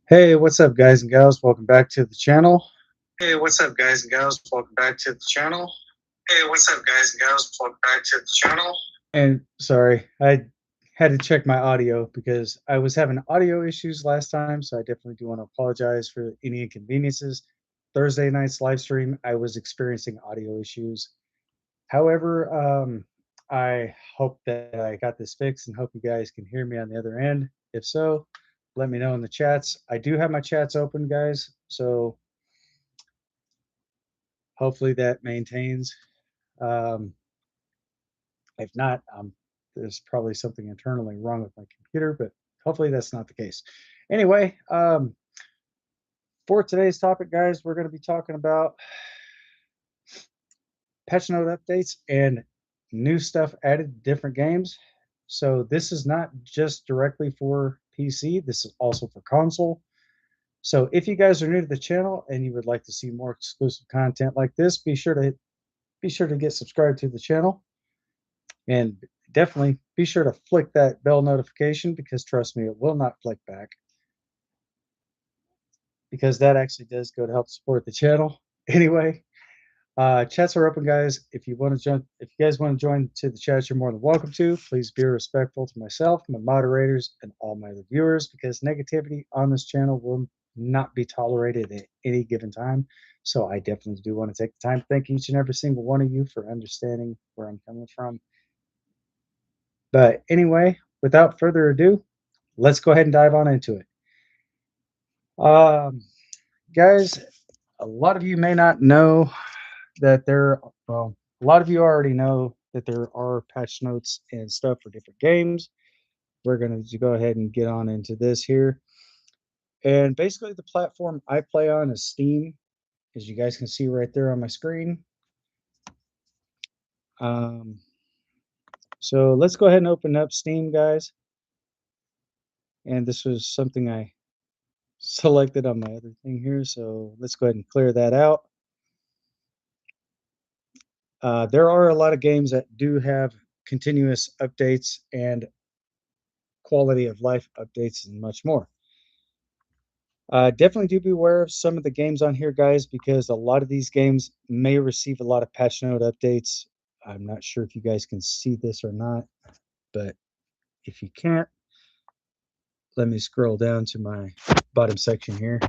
Hey, what's up, guys and gals? Welcome back to the channel. Hey, what's up, guys and gals? Welcome back to the channel. Hey, what's up, guys and gals? Welcome back to the channel. And sorry, I had to check my audio because I was having audio issues last time, so I definitely do want to apologize for any inconveniences. Thursday night's live stream, I was experiencing audio issues. However, I hope that I got this fixed and hope you guys can hear me on the other end. If so, let me know in the chats. I do have my chats open, guys, so hopefully that maintains. Um, If not, there's probably something internally wrong with my computer, but hopefully that's not the case. Anyway, for today's topic, guys, we're going to be talking about patch note updates and new stuff added to different games. So this is not just directly for PC. This is also for console. So if you guys are new to the channel and you would like to see more exclusive content like this, be sure to get subscribed to the channel. And definitely be sure to flick that bell notification because trust me, it will not flick back because that actually does go to help support the channel. Anyway, chats are open, guys. If you want to join, if you guys want to join to the chat, you're more than welcome to. Please be respectful to myself, my moderators, and all my other viewers because negativity on this channel will not be tolerated at any given time. So I definitely do want to take the time to thank each and every single one of you for understanding where I'm coming from. But anyway, without further ado, let's go ahead and dive on into it. Um, Guys, a lot of you may not know that well, a lot of you already know that there are patch notes and stuff for different games. We're going to go ahead and get on into this here. And basically, the platform I play on is Steam, as you guys can see right there on my screen. Um, so let's go ahead and open up Steam, guys. And this was something I selected on my other thing here. So let's go ahead and clear that out. There are a lot of games that do have continuous updates and quality of life updates and much more. Definitely do be aware of some of the games on here, guys, because a lot of these games may receive a lot of patch note updates. I'm not sure if you guys can see this or not, but if you can't, let me scroll down to my bottom section here.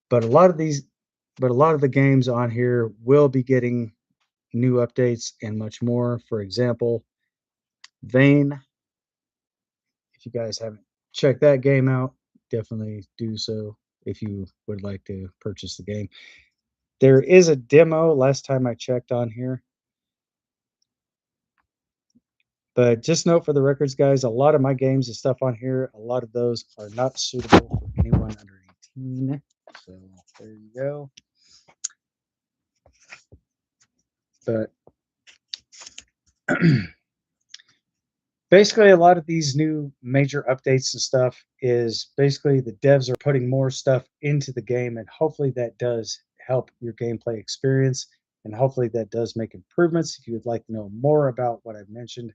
But a lot of these, but a lot of the games on here will be getting new updates and much more. For example, Vane. If you guys haven't checked that game out, definitely do so if you would like to purchase the game. There is a demo last time I checked on here. But just note for the records, guys, a lot of my games and stuff on here, a lot of those are not suitable for anyone under 18. So there you go. But basically, a lot of these new major updates and stuff is basically the devs are putting more stuff into the game, and hopefully that does help your gameplay experience, and hopefully that does make improvements. If you would like to know more about what I've mentioned,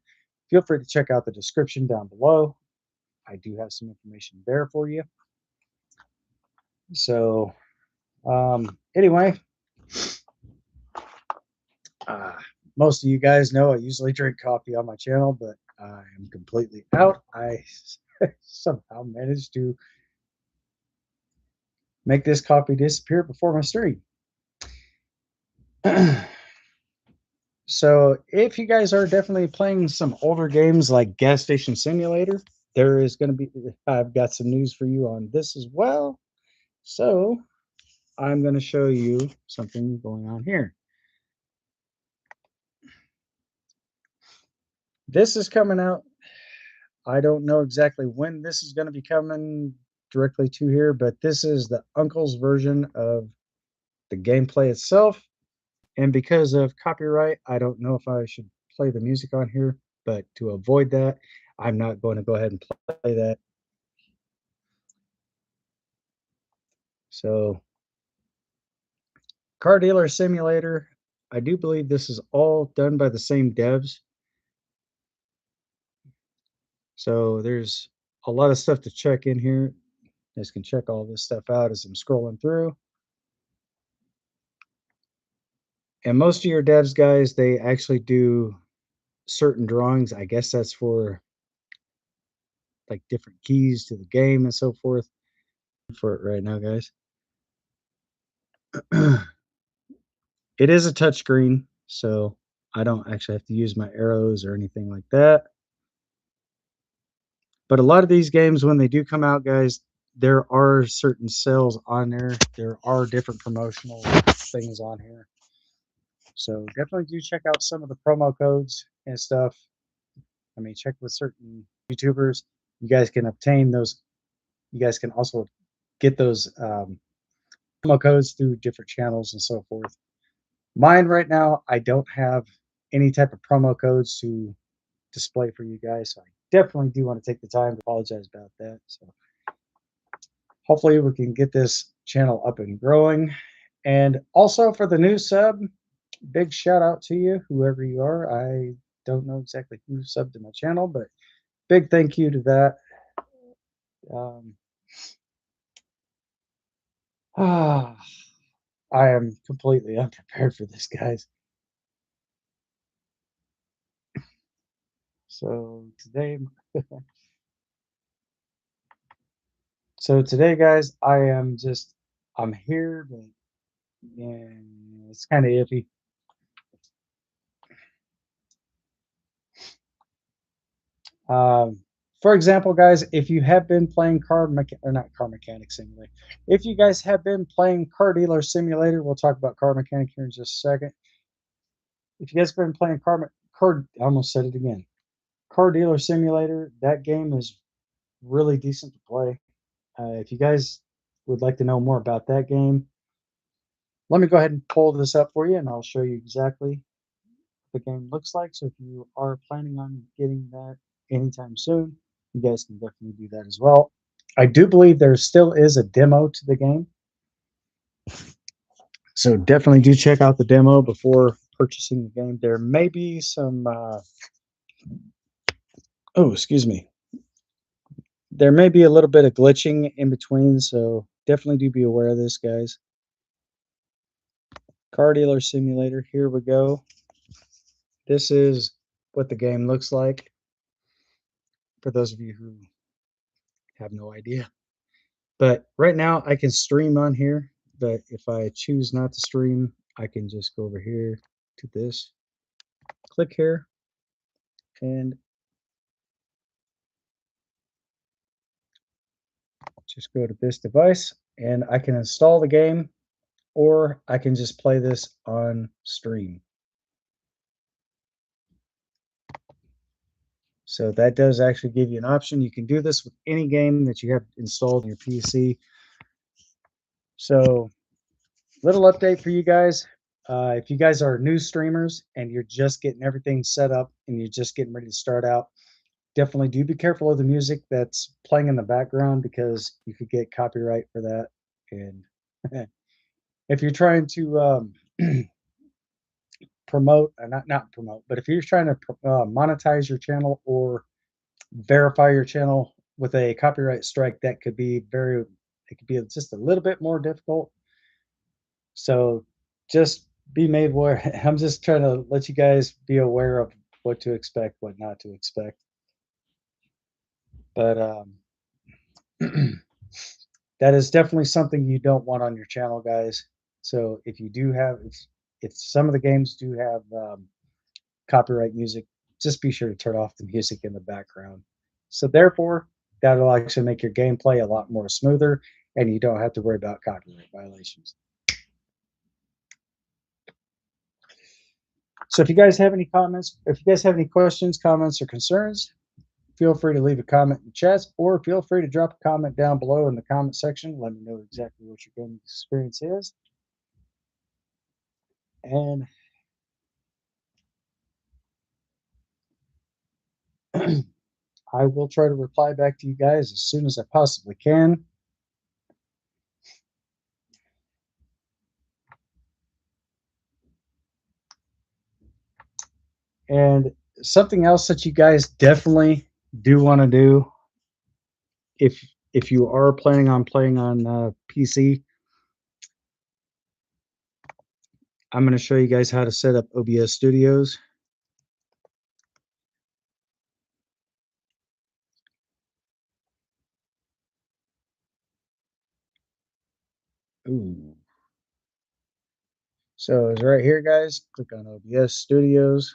feel free to check out the description down below. I do have some information there for you. So, anyway, uh, most of you guys know I usually drink coffee on my channel, but I am completely out. I somehow managed to make this coffee disappear before my stream. So if you guys are definitely playing some older games like Gas Station Simulator, there is going to be, I've got some news for you on this as well. So I'm going to show you something going on here. This is coming out. I don't know exactly when this is going to be coming directly to here, but this is the uncle's version of the gameplay itself. And because of copyright, I don't know if I should play the music on here, but to avoid that, I'm not going to go ahead and play that. So, Car Dealer Simulator, I do believe this is all done by the same devs. So there's a lot of stuff to check in here. You guys can check all this stuff out as I'm scrolling through. And most of your devs, guys, they actually do certain drawings. I guess that's for like different keys to the game and so forth. For it right now, guys. It is a touchscreen, so I don't actually have to use my arrows or anything like that. But a lot of these games, when they do come out, guys, there are certain sales on there. There are different promotional things on here. So definitely do check out some of the promo codes and stuff. I mean, check with certain YouTubers. You guys can obtain those. You guys can also get those promo codes through different channels and so forth. Mine right now, I don't have any type of promo codes to display for you guys. So I definitely do want to take the time to apologize about that. So hopefully we can get this channel up and growing. And also for the new sub, big shout out to you, whoever you are. I don't know exactly who subbed to my channel, but big thank you to that. Um, I am completely unprepared for this, guys. So today, guys, I'm here, but yeah, it's kind of iffy. Um, for example, guys, if you have been playing not Car Mechanic Simulator, if you guys have been playing Car Dealer Simulator, we'll talk about Car Mechanic here in just a second. If you guys have been playing I almost said it again. Car Dealer Simulator, that game is really decent to play. If you guys would like to know more about that game, let me go ahead and pull this up for you, and I'll show you exactly what the game looks like. So if you are planning on getting that anytime soon, you guys can definitely do that as well. I do believe there still is a demo to the game. So definitely do check out the demo before purchasing the game. There may be some, excuse me. There may be a little bit of glitching in between, so definitely do be aware of this, guys. Car Dealer Simulator, here we go. This is what the game looks like for those of you who have no idea. But right now I can stream on here, but if I choose not to stream, I can just go over here to this, click here, and just go to this device, and I can install the game, or I can just play this on stream. So that does actually give you an option. You can do this with any game that you have installed on your PC. So little update for you guys. If you guys are new streamers and you're just getting everything set up and you're just getting ready to start out, definitely do be careful of the music that's playing in the background because you could get copyright for that. And if you're trying to promote, not promote, but if you're trying to monetize your channel or verify your channel with a copyright strike, that could be it could be just a little bit more difficult. So just be made aware. I'm just trying to let you guys be aware of what to expect, what not to expect. But that is definitely something you don't want on your channel, guys. So if you do have, if some of the games do have copyright music, just be sure to turn off the music in the background. So therefore, that'll actually make your gameplay a lot more smoother, and you don't have to worry about copyright violations. So if you guys have any comments, if you guys have any questions, comments, or concerns, feel free to leave a comment in the chat, or feel free to drop a comment down below in the comment section. Let me know exactly what your gaming experience is. And I will try to reply back to you guys as soon as I possibly can. And something else that you guys definitely do want to do, if if you are planning on playing on PC, I'm going to show you guys how to set up OBS Studios. Ooh. So it's right here, guys. Click on OBS Studios.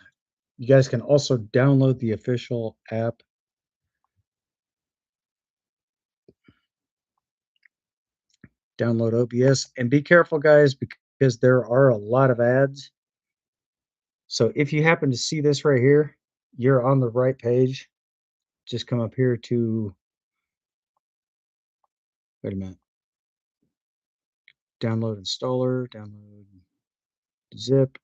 You guys can also download the official app. Download OBS and be careful, guys, because there are a lot of ads. So if you happen to see this right here, you're on the right page. Just come up here to, wait a minute, download installer, download zip.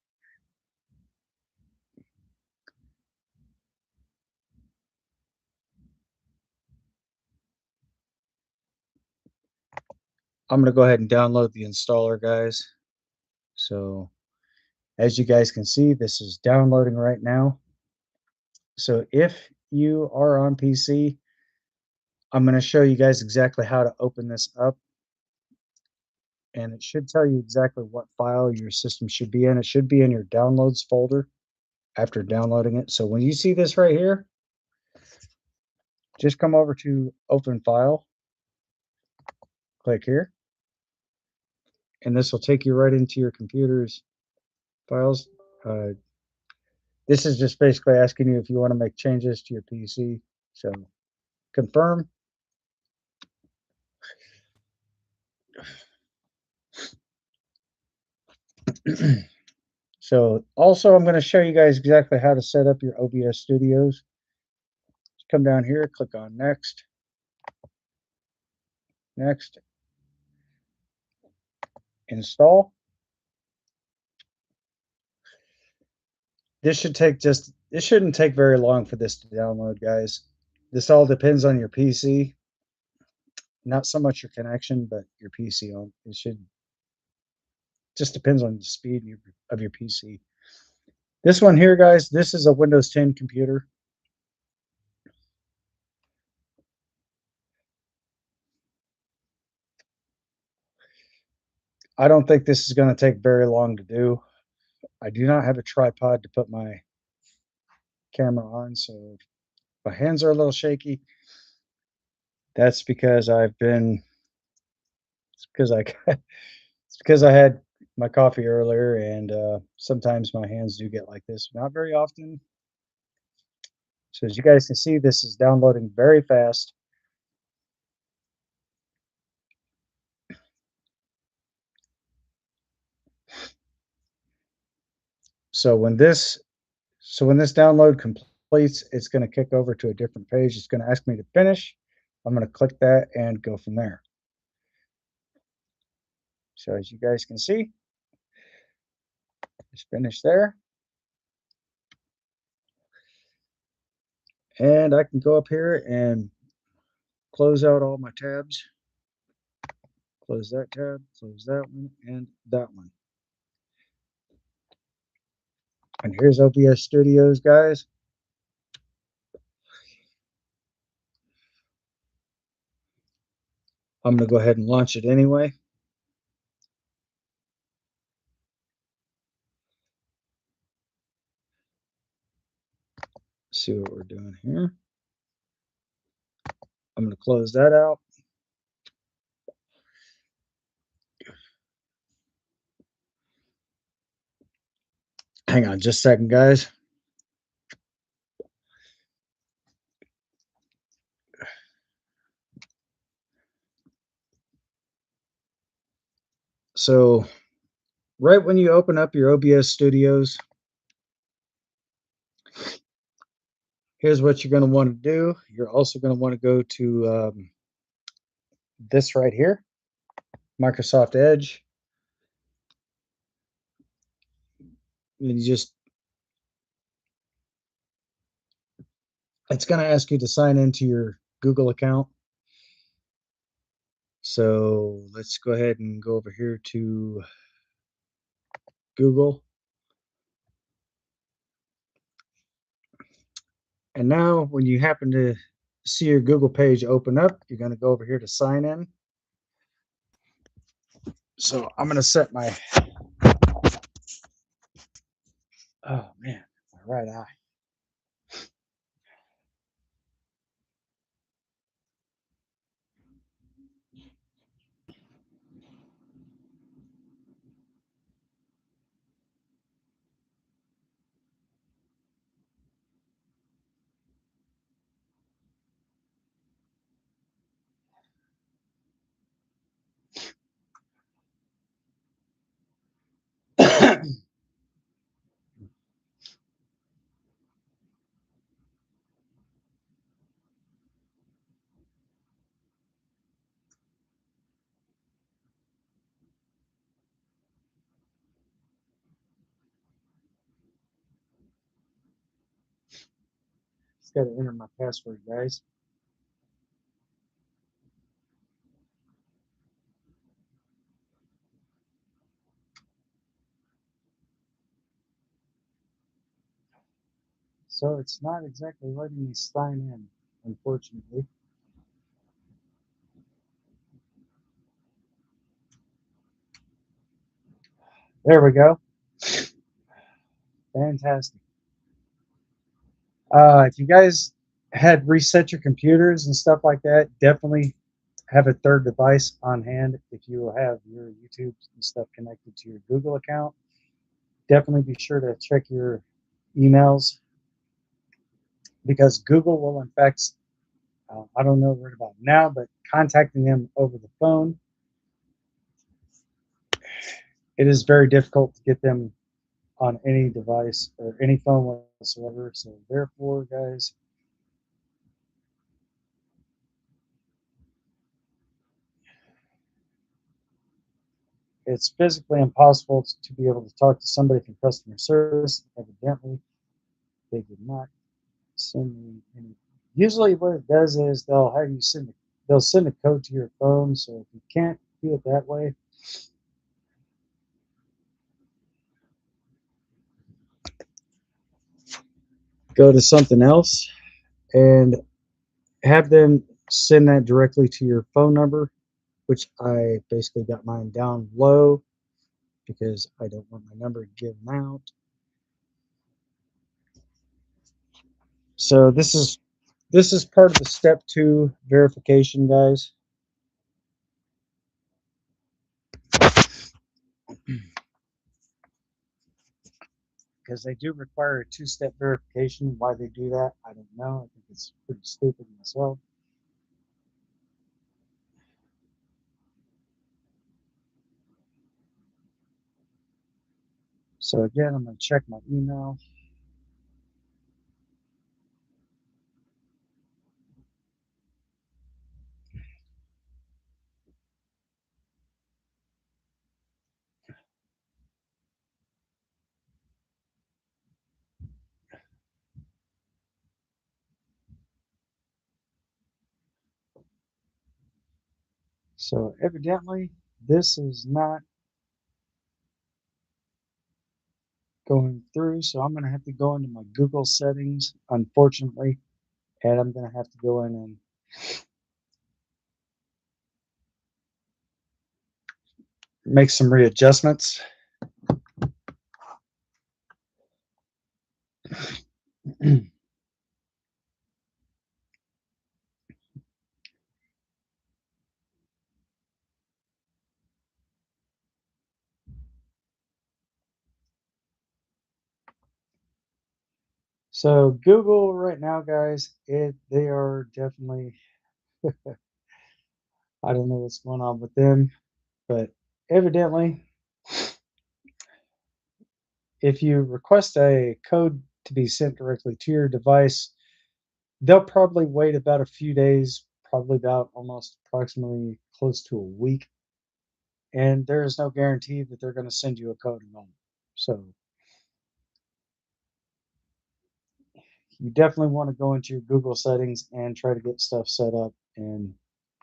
I'm going to go ahead and download the installer, guys. So as you guys can see, this is downloading right now. So if you are on PC, I'm going to show you guys exactly how to open this up. And it should tell you exactly what file your system should be in. It should be in your downloads folder after downloading it. So when you see this right here, just come over to open file, click here, and this will take you right into your computer's files. This is just basically asking you if you want to make changes to your PC. So confirm. So also I'm going to show you guys exactly how to set up your OBS Studios. Just come down here, click on next, next, install. This shouldn't take very long for this to download, guys. This all depends on your PC, not so much your connection, but your PC. It should just depends on the speed of your PC. This one here, guys, this is a Windows 10 computer. I don't think this is going to take very long to do. I do not have a tripod to put my camera on, so my hands are a little shaky. That's because it's because I had my coffee earlier, and sometimes my hands do get like this. Not very often. So as you guys can see, this is downloading very fast. So when this download completes, it's going to kick over to a different page. It's going to ask me to finish. I'm going to click that and go from there. So as you guys can see, it's finished there. And I can go up here and close out all my tabs. Close that tab, close that one, and that one. And here's OBS Studios, guys. I'm going to go ahead and launch it anyway. See what we're doing here. I'm going to close that out. Hang on just a second, guys. So right when you open up your OBS Studios, here's what you're going to want to do. You're also going to want to go to this right here, Microsoft Edge. And it's going to ask you to sign into your Google account. So let's go ahead and go over here to Google. And now when you happen to see your Google page open up, you're going to go over here to sign in. So I'm going to set my, oh man, my right eye. Just got to enter my password, guys. So it's not exactly letting me sign in, unfortunately. There we go. Fantastic. If you guys had reset your computers and stuff like that, definitely have a third device on hand. If you have your YouTube and stuff connected to your Google account, definitely be sure to check your emails because Google will, in fact, I don't know right about now, but contacting them over the phone, it is very difficult to get them on any device or any phone whatsoever. So therefore, guys, it's physically impossible to be able to talk to somebody from customer service. Evidently, they did not send me any. Usually, what it does is they'll send a code to your phone. So if you can't do it that way, go to something else and have them send that directly to your phone number, which I basically got mine down low because I don't want my number given out. So this is part of the step 2 verification, guys. Because they do require a 2-step verification. Why they do that, I don't know. I think it's pretty stupid myself. So again, I'm going to check my email. So evidently, this is not going through. So I'm going to have to go into my Google settings, unfortunately, and I'm going to have to go in and make some readjustments. So Google right now, guys, they are definitely, I don't know what's going on with them, but evidently, if you request a code to be sent directly to your device, they'll probably wait about a few days, probably about almost approximately close to a week, and there is no guarantee that they're going to send you a code at all. So you definitely want to go into your Google settings and try to get stuff set up, and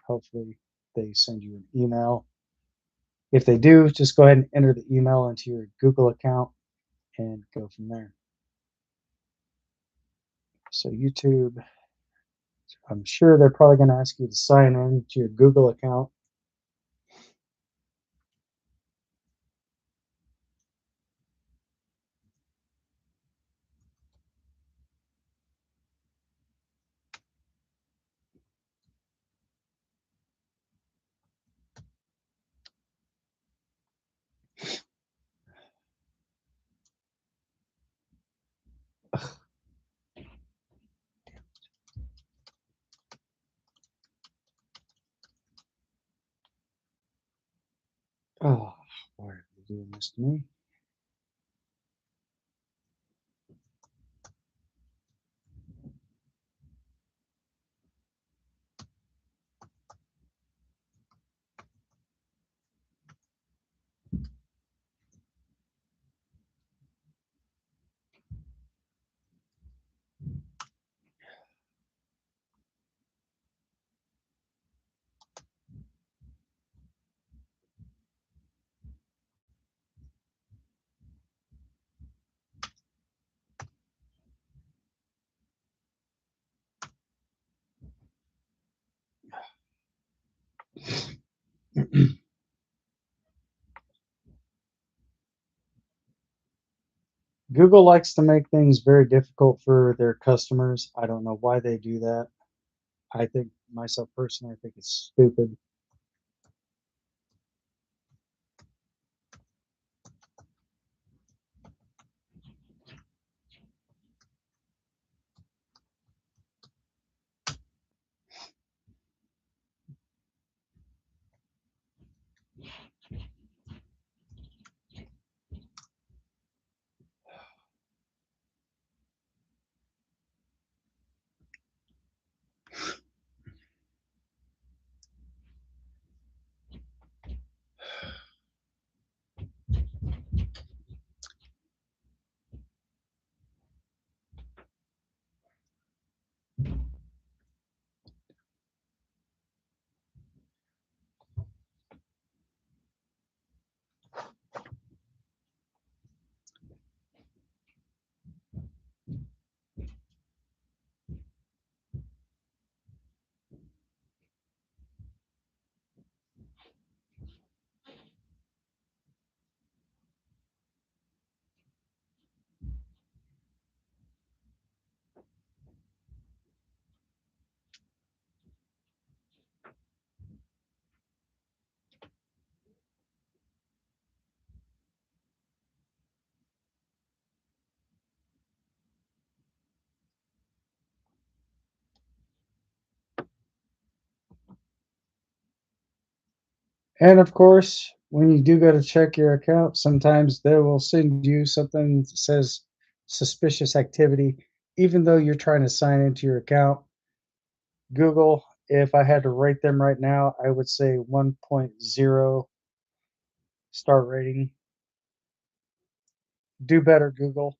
hopefully they send you an email. If they do, just go ahead and enter the email into your Google account and go from there. So YouTube, I'm sure they're probably going to ask you to sign in to your Google account. Oh, why are they doing this to me? Google likes to make things very difficult for their customers. I don't know why they do that. I think myself personally, I think it's stupid. And of course, when you do go to check your account, sometimes they will send you something that says suspicious activity, even though you're trying to sign into your account. Google, if I had to rate them right now, I would say 1.0 star rating. Do better, Google.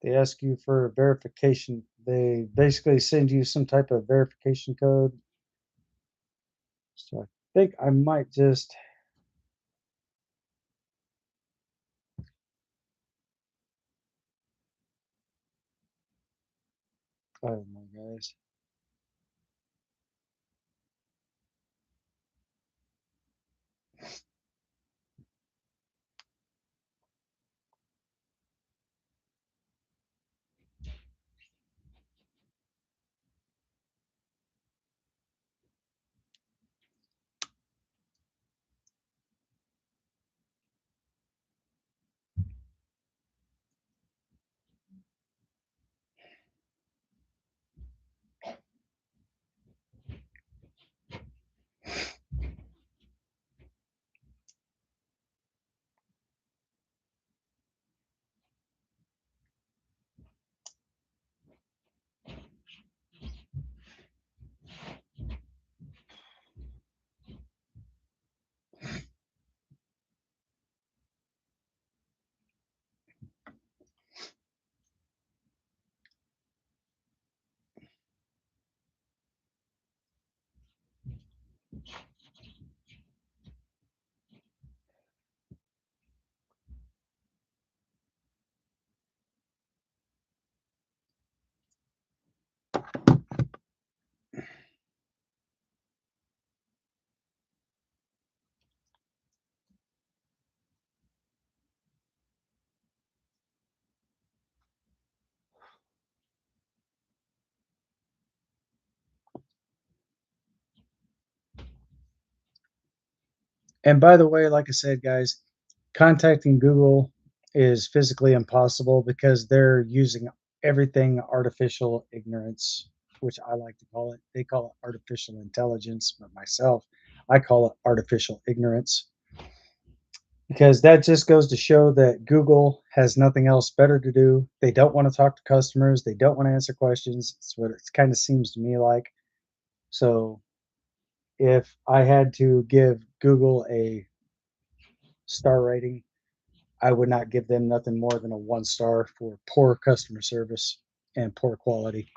They ask you for verification. They basically send you some type of verification code. So I think I might just, I don't know, guys. And by the way, like I said, guys, contacting Google is physically impossible because they're using everything artificial ignorance, which I like to call it. They call it artificial intelligence, but myself, I call it artificial ignorance because that just goes to show that Google has nothing else better to do. They don't want to talk to customers, they don't want to answer questions. It's what it kind of seems to me like. So if I had to give Google a star rating, I would not give them nothing more than a 1 star for poor customer service and poor quality.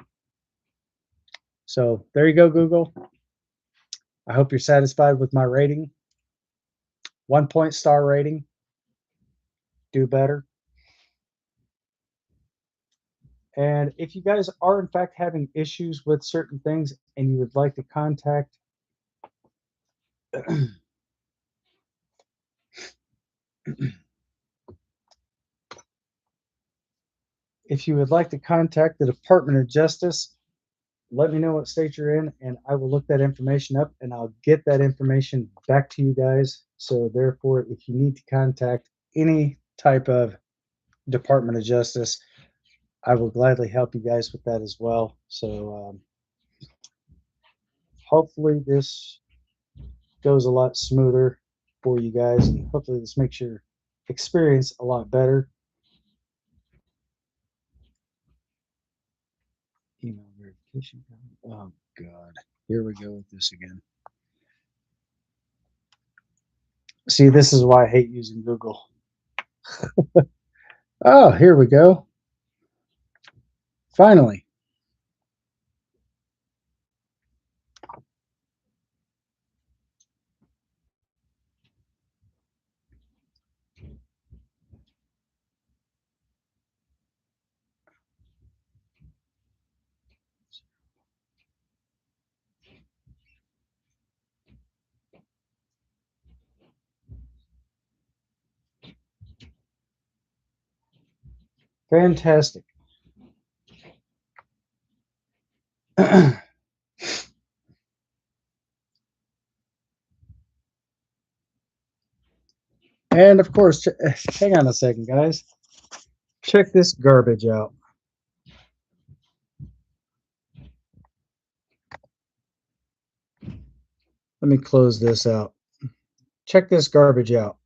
So there you go, Google. I hope you're satisfied with my rating. 1 point star rating. Do better. And if you guys are in fact having issues with certain things and you would like to contact if you would like to contact the Department of Justice, let me know what state you're in and I will look that information up and I'll get that information back to you guys. So therefore, if you need to contact any type of Department of Justice, I will gladly help you guys with that as well. So hopefully this goes a lot smoother for you guys and hopefully this makes your experience a lot better. Email verification. Oh God, here we go with this again. See, this is why I hate using Google. Oh, here we go. Finally. Fantastic. And of course, hang on a second, guys. Check this garbage out. Let me close this out. Check this garbage out.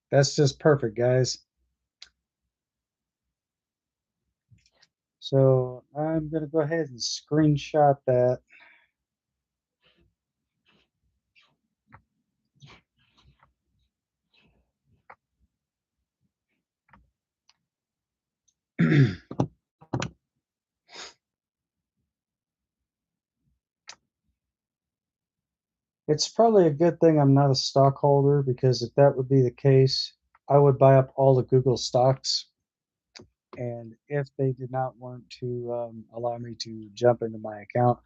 That's just perfect, guys. So I'm going to go ahead and screenshot that. It's probably a good thing I'm not a stockholder, because if that would be the case, I would buy up all the Google stocks. And if they did not want to allow me to jump into my account,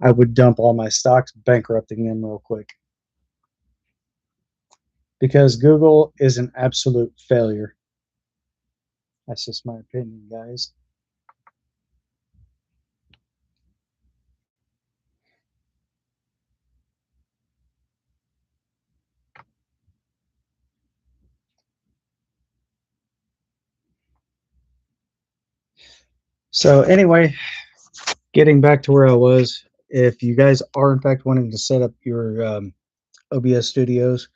I would dump all my stocks, bankrupting them real quick. Because Google is an absolute failure. That's just my opinion, guys. So, anyway, getting back to where I was, if you guys are in fact wanting to set up your OBS studios,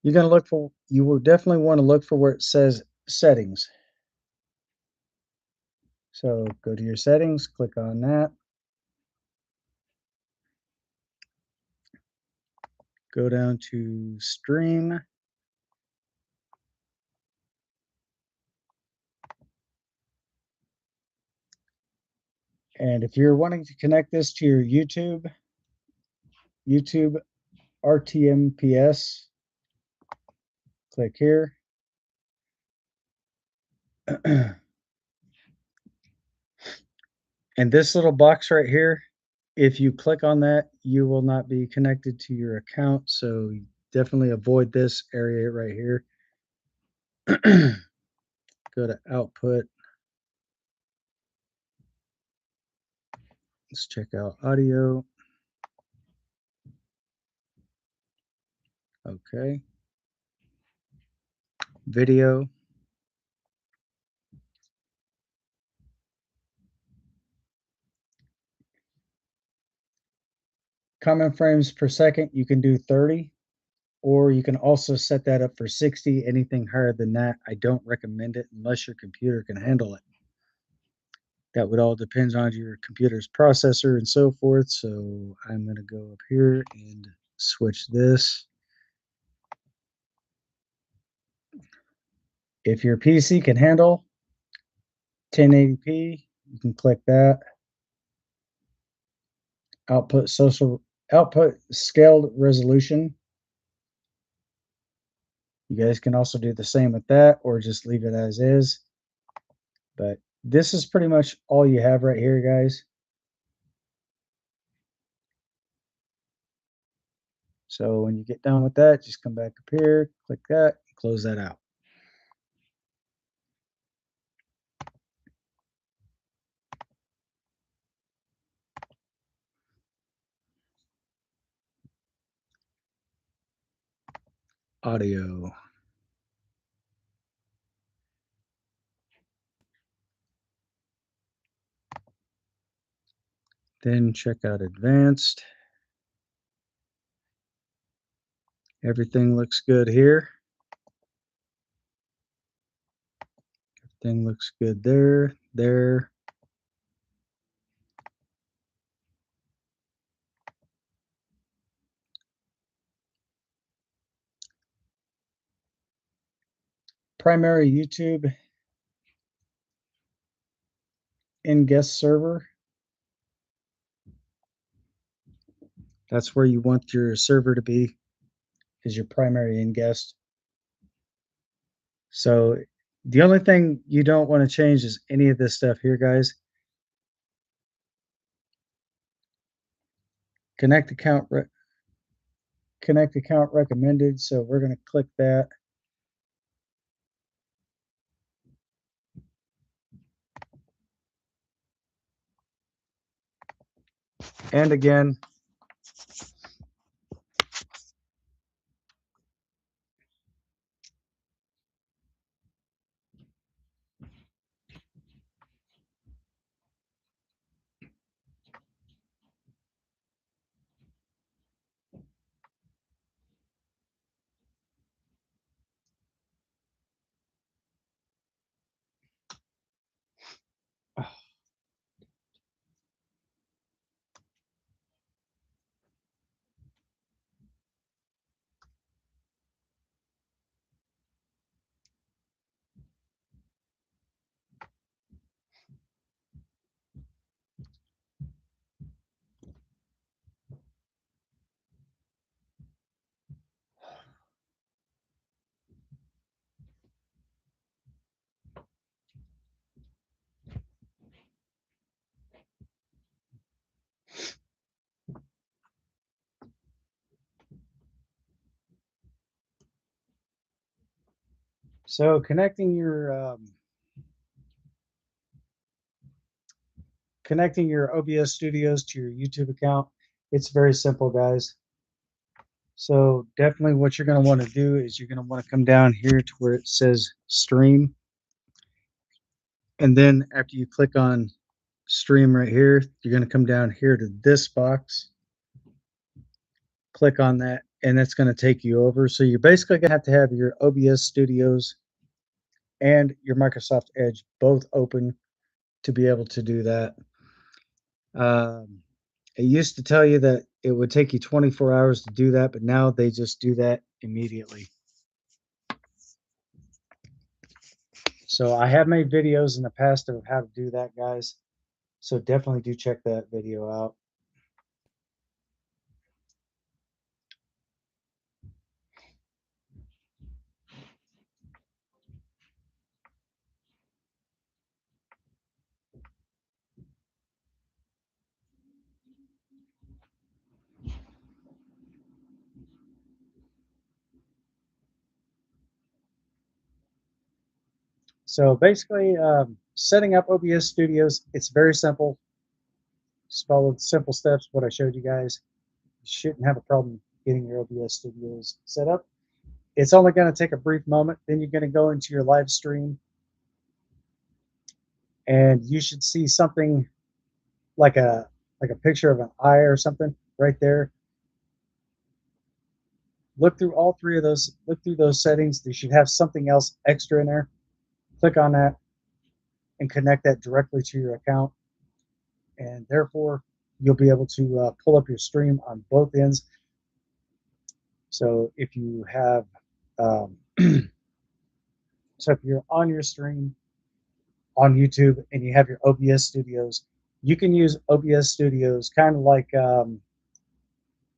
you will definitely want to look for where it says settings. So go to your settings, click on that, go down to stream, and if you're wanting to connect this to your YouTube RTMPS, click here. And this little box right here, if you click on that, you will not be connected to your account. So definitely avoid this area right here. Go to output. Let's check out audio. Okay. Video. Comment frames per second, you can do 30, or you can also set that up for 60. Anything higher than that, I don't recommend it unless your computer can handle it. That would all depend on your computer's processor and so forth. So I'm going to go up here and switch this. If your PC can handle 1080p, you can click that. Output scaled resolution. You guys can also do the same with that, or just leave it as is. But this is pretty much all you have right here, guys. So when you get done with that, just come back up here, click that, close that out. Audio. Then check out advanced. Everything looks good here. Everything looks good there, there. Primary YouTube in guest server. That's where you want your server to be, is your primary in guest. So the only thing you don't want to change is any of this stuff here, guys. Connect account recommended. So we're going to click that. And again, so connecting your OBS studios to your YouTube account, it's very simple, guys. So definitely what you're going to want to do is you're going to want to come down here to where it says stream. And then after you click on stream right here, you're going to come down here to this box, click on that, and that's going to take you over. So you're basically going to have your OBS studios and your Microsoft Edge both open to be able to do that. It used to tell you that it would take you 24 hours to do that, but now they just do that immediately. So I have made videos in the past of how to do that, guys. So definitely do check that video out. So basically, setting up OBS Studios, it's very simple. Just follow the simple steps, what I showed you guys. You shouldn't have a problem getting your OBS Studios set up. It's only going to take a brief moment. Then you're going to go into your live stream, and you should see something like a picture of an eye or something right there. Look through all three of those. Look through those settings. They should have something else extra in there. Click on that and connect that directly to your account, and therefore you'll be able to pull up your stream on both ends. So if you have, so if you're on your stream on YouTube and you have your OBS Studios, you can use OBS Studios kind of like,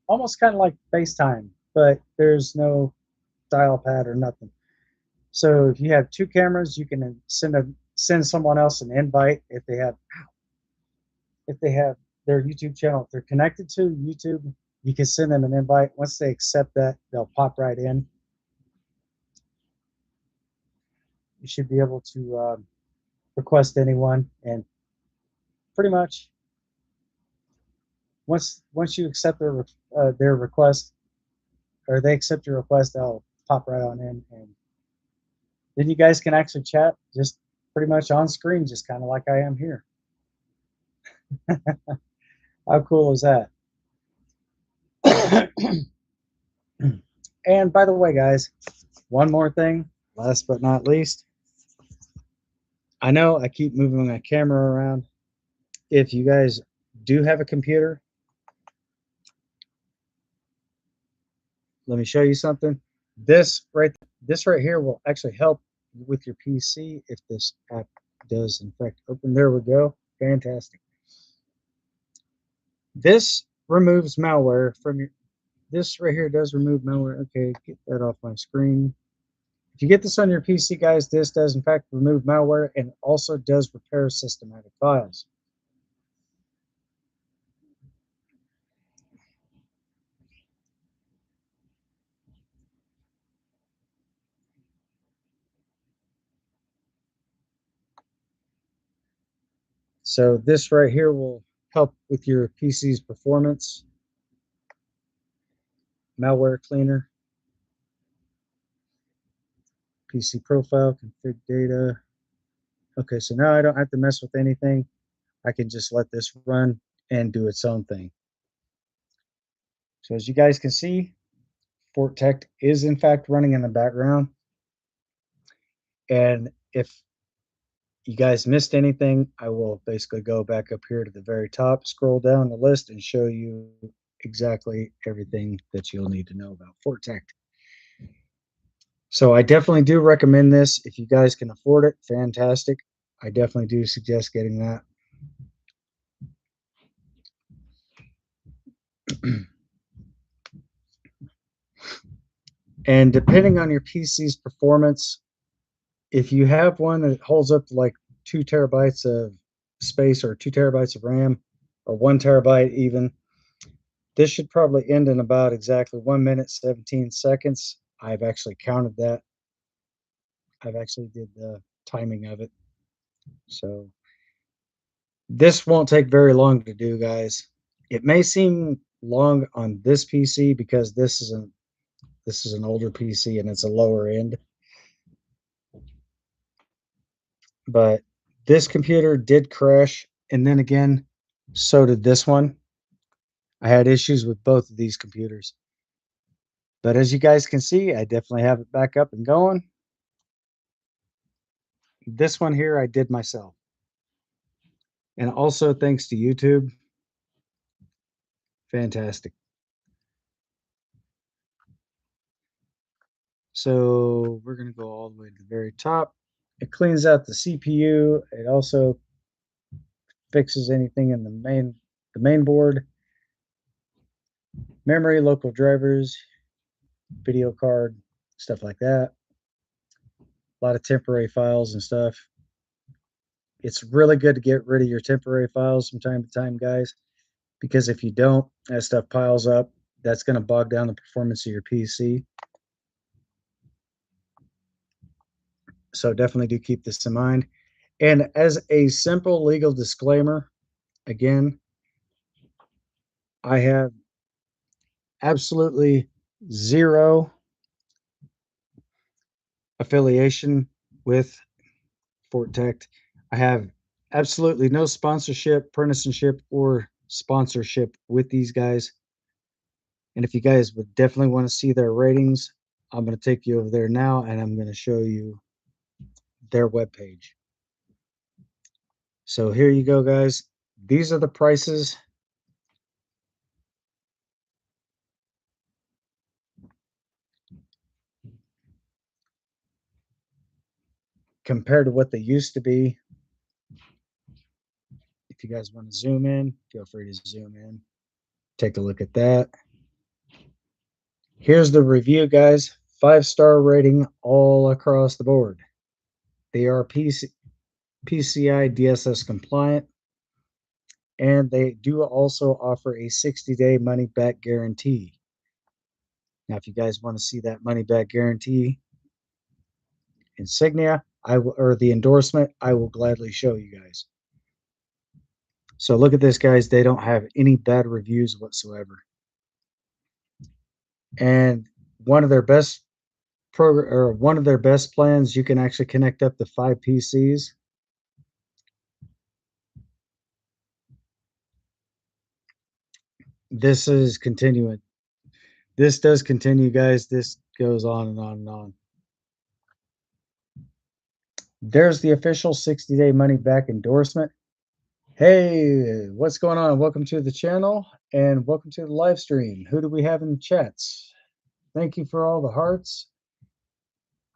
almost kind of like FaceTime, but there's no dial pad or nothing. So if you have two cameras, you can send someone else an invite if they have their YouTube channel. If they're connected to YouTube, you can send them an invite. Once they accept that, they'll pop right in. You should be able to request anyone, and pretty much once you accept their request, or they accept your request, they'll pop right on in, and then you guys can actually chat just pretty much on screen, just kind of like I am here. How cool is that? And by the way, guys, one more thing, last but not least. I know I keep moving my camera around. If you guys do have a computer, let me show you something. This right here will actually help with your PC if this app does in fact open. There we go. Fantastic. This removes malware from your, this right here does remove malware. Okay, get that off my screen. If you get this on your PC, guys, this does in fact remove malware and also does repair systematic files. So this right here will help with your PC's performance. Malware cleaner, PC profile, config data. Okay, so now I don't have to mess with anything. I can just let this run and do its own thing. So as you guys can see, FortTech is in fact running in the background. And if you guys missed anything, I will basically go back up here to the very top, scroll down the list, and show you exactly everything that you'll need to know about FortTech. So I definitely do recommend this. If you guys can afford it, fantastic. I definitely do suggest getting that. And depending on your PC's performance, if you have one that holds up to like 2 terabytes of space or 2 terabytes of RAM or 1 terabyte even, this should probably end in about exactly 1 minute, 17 seconds. I've actually counted that. I've actually did the timing of it. So this won't take very long to do, guys. It may seem long on this PC because this is an older PC and it's a lower end. But this computer did crash, and then again, so did this one. I had issues with both of these computers. But as you guys can see, I definitely have it back up and going. This one here I did myself. And also thanks to YouTube. Fantastic. So we're going to go all the way to the very top. It cleans out the CPU. It also fixes anything in the main board, memory, local drivers, video card, stuff like that. A lot of temporary files and stuff. It's really good to get rid of your temporary files from time to time, guys, because if you don't, that stuff piles up. That's going to bog down the performance of your PC. So definitely do keep this in mind. And as a simple legal disclaimer, again, I have absolutely zero affiliation with FortTech. I have absolutely no sponsorship, partisanship, or sponsorship with these guys. And if you guys would definitely want to see their ratings, I'm going to take you over there now and I'm going to show you their webpage. So here you go, guys. These are the prices. Compared to what they used to be. If you guys want to zoom in, feel free to zoom in. Take a look at that. Here's the review, guys. 5-star rating all across the board. They are PCI DSS compliant, and they do also offer a 60-day money back guarantee. Now, if you guys want to see that money back guarantee insignia, or the endorsement, I will gladly show you guys. So look at this, guys. They don't have any bad reviews whatsoever. And one of their best plans, you can actually connect up to 5 PCs. This is continuing. This does continue, guys. This goes on and on and on. There's the official 60-day money back endorsement. Hey, what's going on? Welcome to the channel and welcome to the live stream. Who do we have in the chats? Thank you for all the hearts.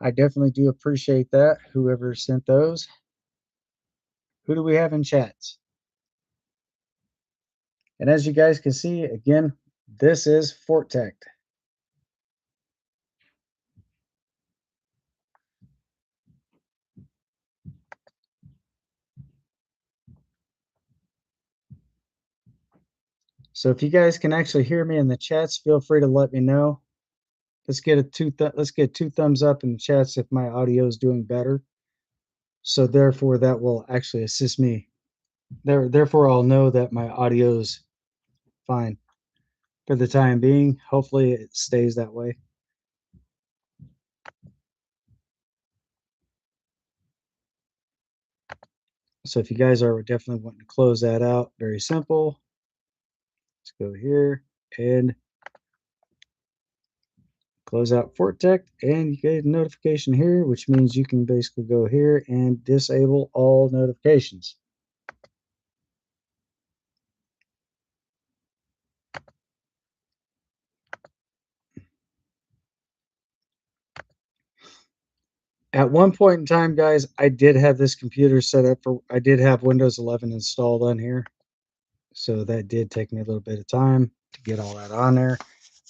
I definitely do appreciate that, whoever sent those. Who do we have in chats? And as you guys can see, again, this is FortTech. So if you guys can actually hear me in the chats, feel free to let me know. Let's get two thumbs up in the chats if my audio is doing better. So therefore, that will actually assist me Therefore, I'll know that my audio's fine for the time being. Hopefully, it stays that way. So if you guys are definitely wanting to close that out, very simple. Let's go here and close out FortTech, and you get a notification here, which means you can basically go here and disable all notifications. At one point in time, guys, I did have this computer set up for, I did have Windows 11 installed on here. So that did take me a little bit of time to get all that on there.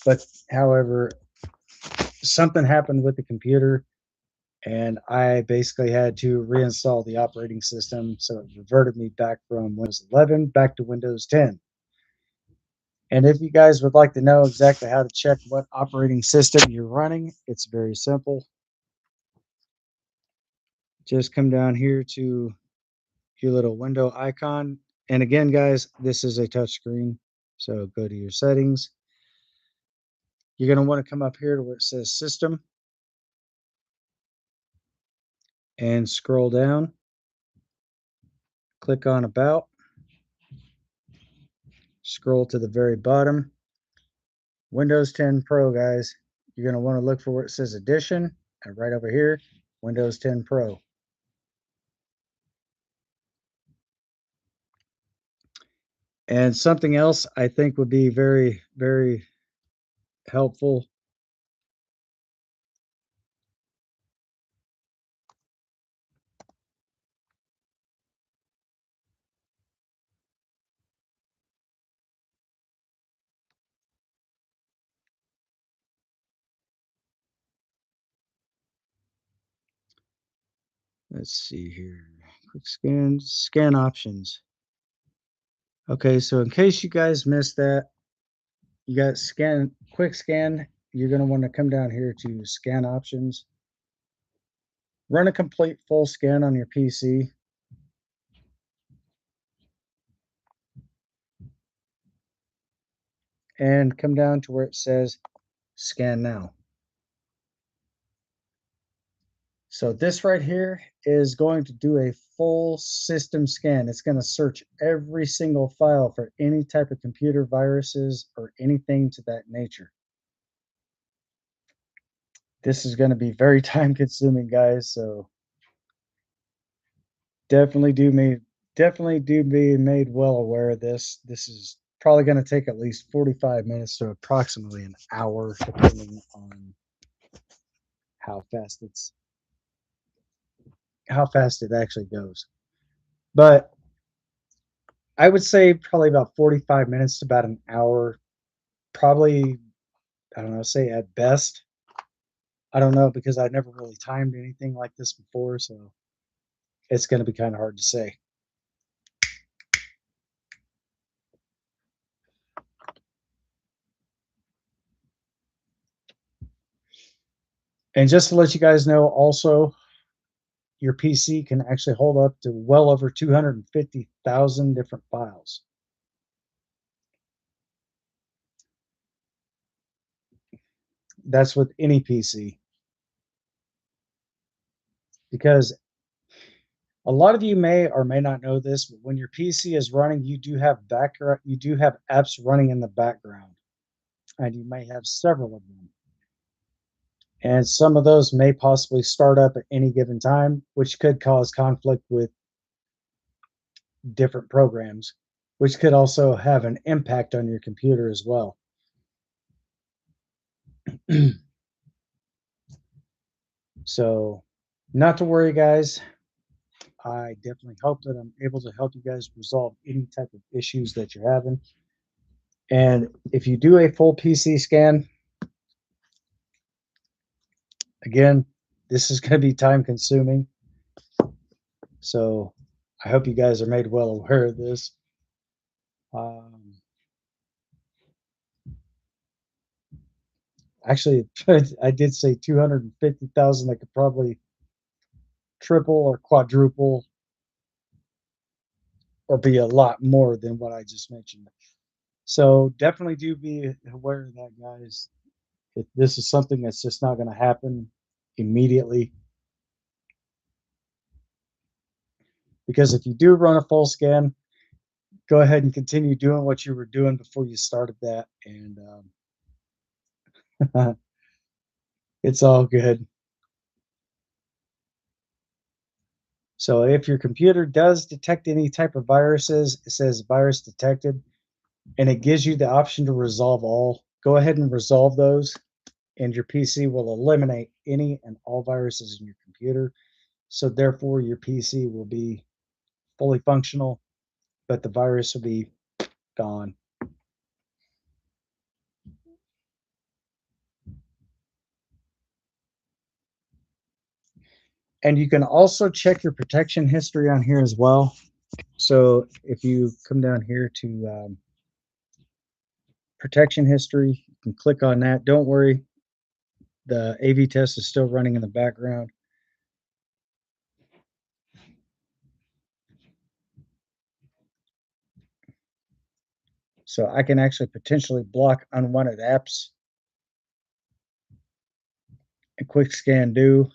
But however, something happened with the computer and I basically had to reinstall the operating system. So it reverted me back from Windows 11 back to Windows 10. And if you guys would like to know exactly how to check what operating system you're running, it's very simple. Just come down here to your little window icon. And again, guys, this is a touch screen. So go to your settings. You're going to want to come up here to where it says System and scroll down. Click on About. Scroll to the very bottom. Windows 10 Pro, guys. You're going to want to look for where it says Edition. And right over here, Windows 10 Pro. And something else I think would be very, very helpful. Let's see here. Quick scan options. Okay, so in case you guys missed that, you got quick scan. You're going to want to come down here to scan options. Run a complete full scan on your PC. And come down to where it says scan now. So this right here is going to do a full system scan. It's going to search every single file for any type of computer viruses or anything to that nature. This is going to be very time consuming, guys. So definitely do be made well aware of this. This is probably going to take at least 45 minutes to approximately an hour, depending on how fast it actually goes. But I would say probably about 45 minutes to about an hour. Probably, I don't know, say at best. I don't know because I never really timed anything like this before, so it's going to be kind of hard to say. And just to let you guys know, also, your PC can actually hold up to well over 250,000 different files. That's with any PC. Because a lot of you may or may not know this, but when your PC is running, you do have apps running in the background, and you may have several of them. And some of those may possibly start up at any given time, which could cause conflict with different programs, which could also have an impact on your computer as well. So, not to worry, guys. I definitely hope that I'm able to help you guys resolve any type of issues that you're having. And if you do a full PC scan, again, this is going to be time consuming. So I hope you guys are made well aware of this. Um, Actually, I did say 250,000. I could probably triple or quadruple or be a lot more than what I just mentioned. So definitely do be aware of that, guys. If this is something that's just not going to happen immediately, because if you do run a full scan, go ahead and continue doing what you were doing before you started that, and it's all good. So if your computer does detect any type of viruses, it says virus detected, and it gives you the option to resolve all. Go ahead and resolve those, and your PC will eliminate any and all viruses in your computer. So therefore, your PC will be fully functional, but the virus will be gone. And you can also check your protection history on here as well. So if you come down here to protection history, you can click on that. Don't worry, the AV test is still running in the background. So I can actually potentially block unwanted apps and quick scan do.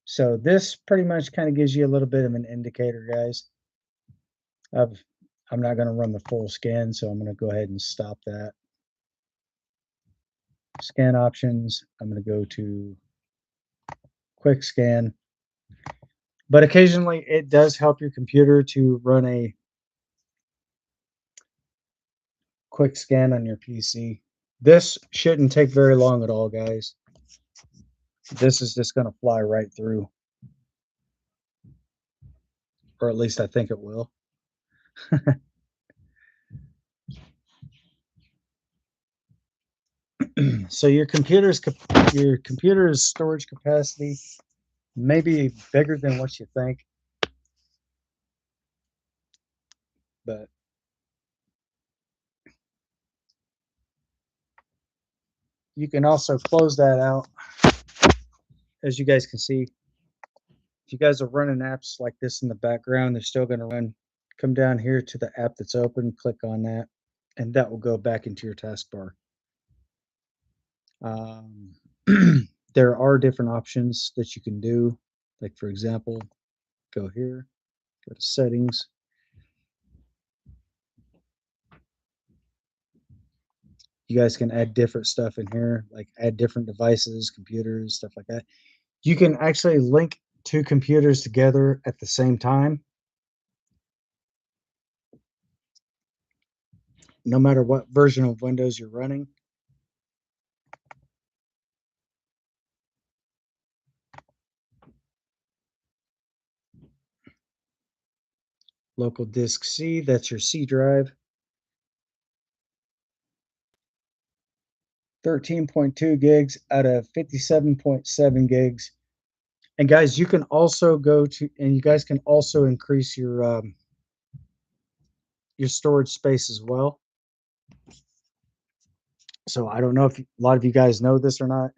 So this pretty much kind of gives you a little bit of an indicator, guys. Of I'm not going to run the full scan, so I'm going to go ahead and stop that. Scan options, I'm going to go to quick scan. But occasionally it does help your computer to run a quick scan on your PC. This shouldn't take very long at all, guys. This is just going to fly right through, or at least I think it will. So your computer's storage capacity may be bigger than what you think, but you can also close that out. As you guys can see, if you guys are running apps like this in the background, they're still going to run. Come down here to the app that's open, click on that, and that will go back into your taskbar. Um, there are different options that you can do. Like, for example, go here, go to settings. You guys can add different stuff in here, like add different devices, computers, stuff like that. You can actually link two computers together at the same time, no matter what version of Windows you're running. Local disk C, that's your C drive. 13.2 gigs out of 57.7 gigs. And guys, you can also go to, and you guys can also increase your storage space as well. So I don't know if a lot of you guys know this or not.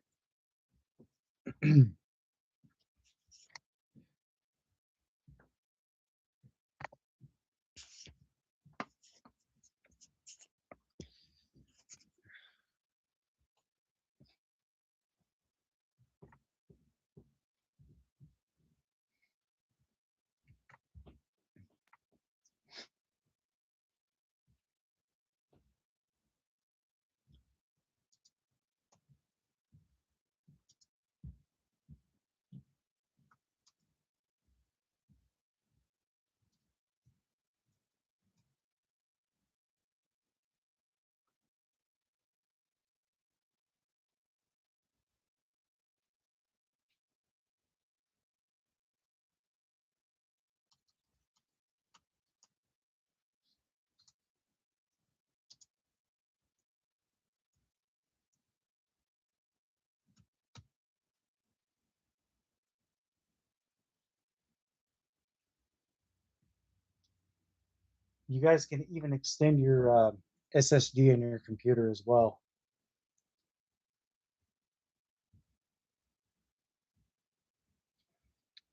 You guys can even extend your SSD in your computer as well.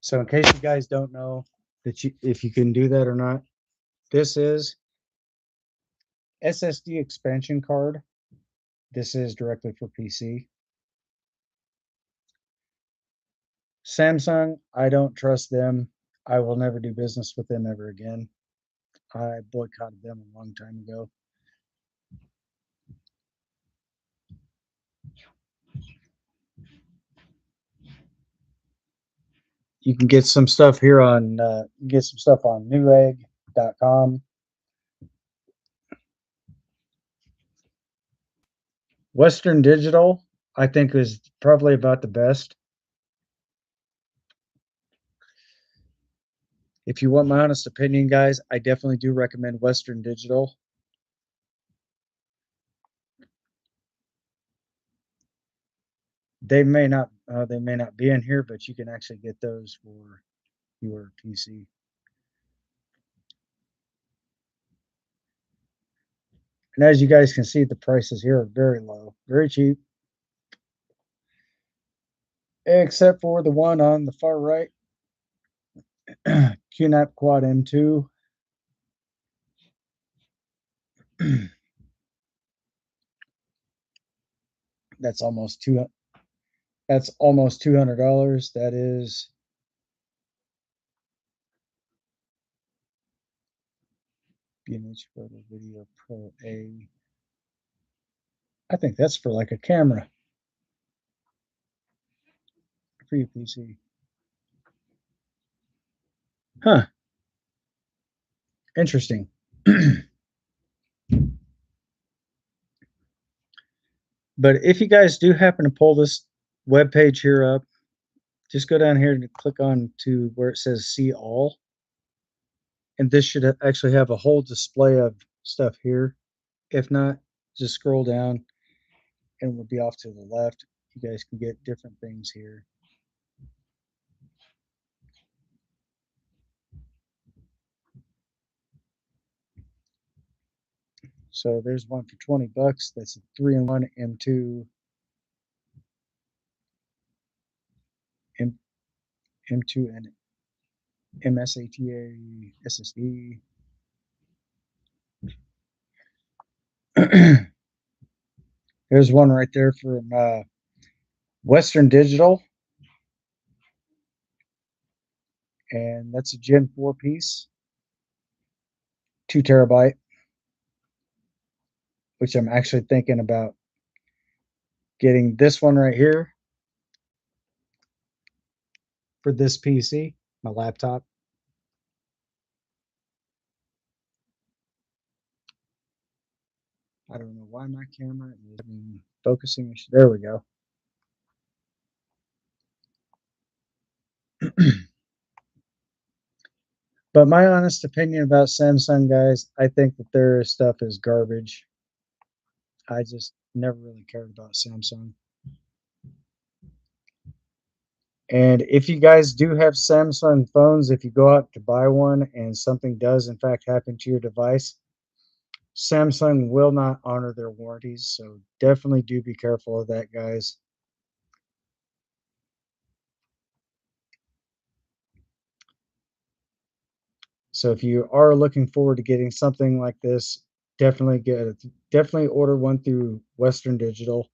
So in case you guys don't know if you can do that or not, this is SSD expansion card. This is directly for PC. Samsung, I don't trust them. I will never do business with them ever again. I boycotted them a long time ago. You can get some stuff here on newegg.com. Western Digital, I think, is probably about the best. If you want my honest opinion, guys, I definitely do recommend Western Digital. They may not be in here, but you can actually get those for your PC. And as you guys can see, the prices here are very low, very cheap, except for the one on the far right, QNAP Quad M2. That's almost two. That's almost $200. That is image photo video pro A. I think that's for like a camera for your PC. Huh. Interesting. But if you guys do happen to pull this web page here up, just go down here and click on to where it says see all. And this should actually have a whole display of stuff here. If not, just scroll down and we'll be off to the left. You guys can get different things here. So there's one for 20 bucks. That's a 3-in-1 M2 M2 and MSATA SSD. There's one right there from Western Digital, and that's a Gen 4 piece, 2 TB, which I'm actually thinking about getting this one right here for this PC, my laptop. I don't know why my camera is focusing. There we go. But my honest opinion about Samsung, guys, I think that their stuff is garbage. I just never really cared about Samsung. And if you guys do have Samsung phones, if you go out to buy one and something does in fact happen to your device, Samsung will not honor their warranties. So definitely do be careful of that, guys. So if you are looking forward to getting something like this, definitely order one through Western Digital.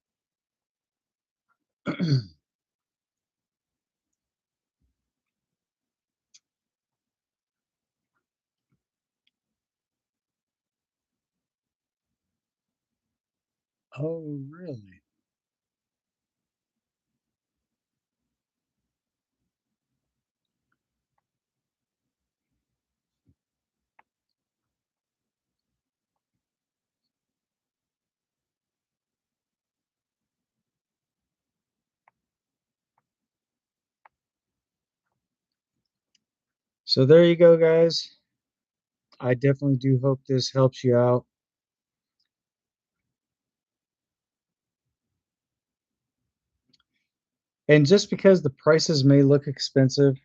Oh, really? So there you go, guys. I definitely do hope this helps you out. And just because the prices may look expensive,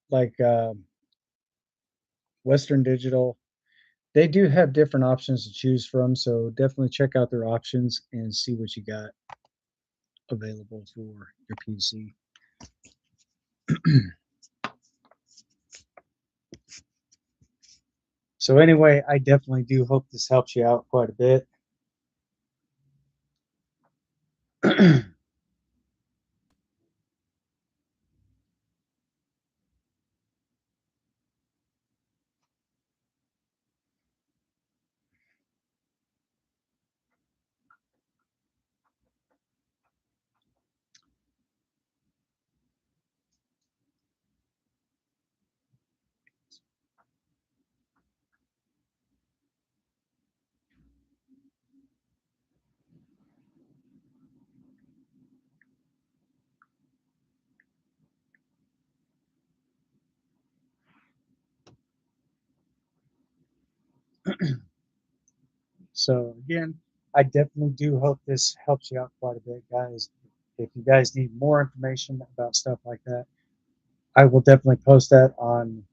like Western Digital, they do have different options to choose from. So definitely check out their options and see what you got available for your PC. So anyway, I definitely do hope this helps you out quite a bit. So again, I definitely do hope this helps you out quite a bit, guys. If you guys need more information about stuff like that, I will definitely post that on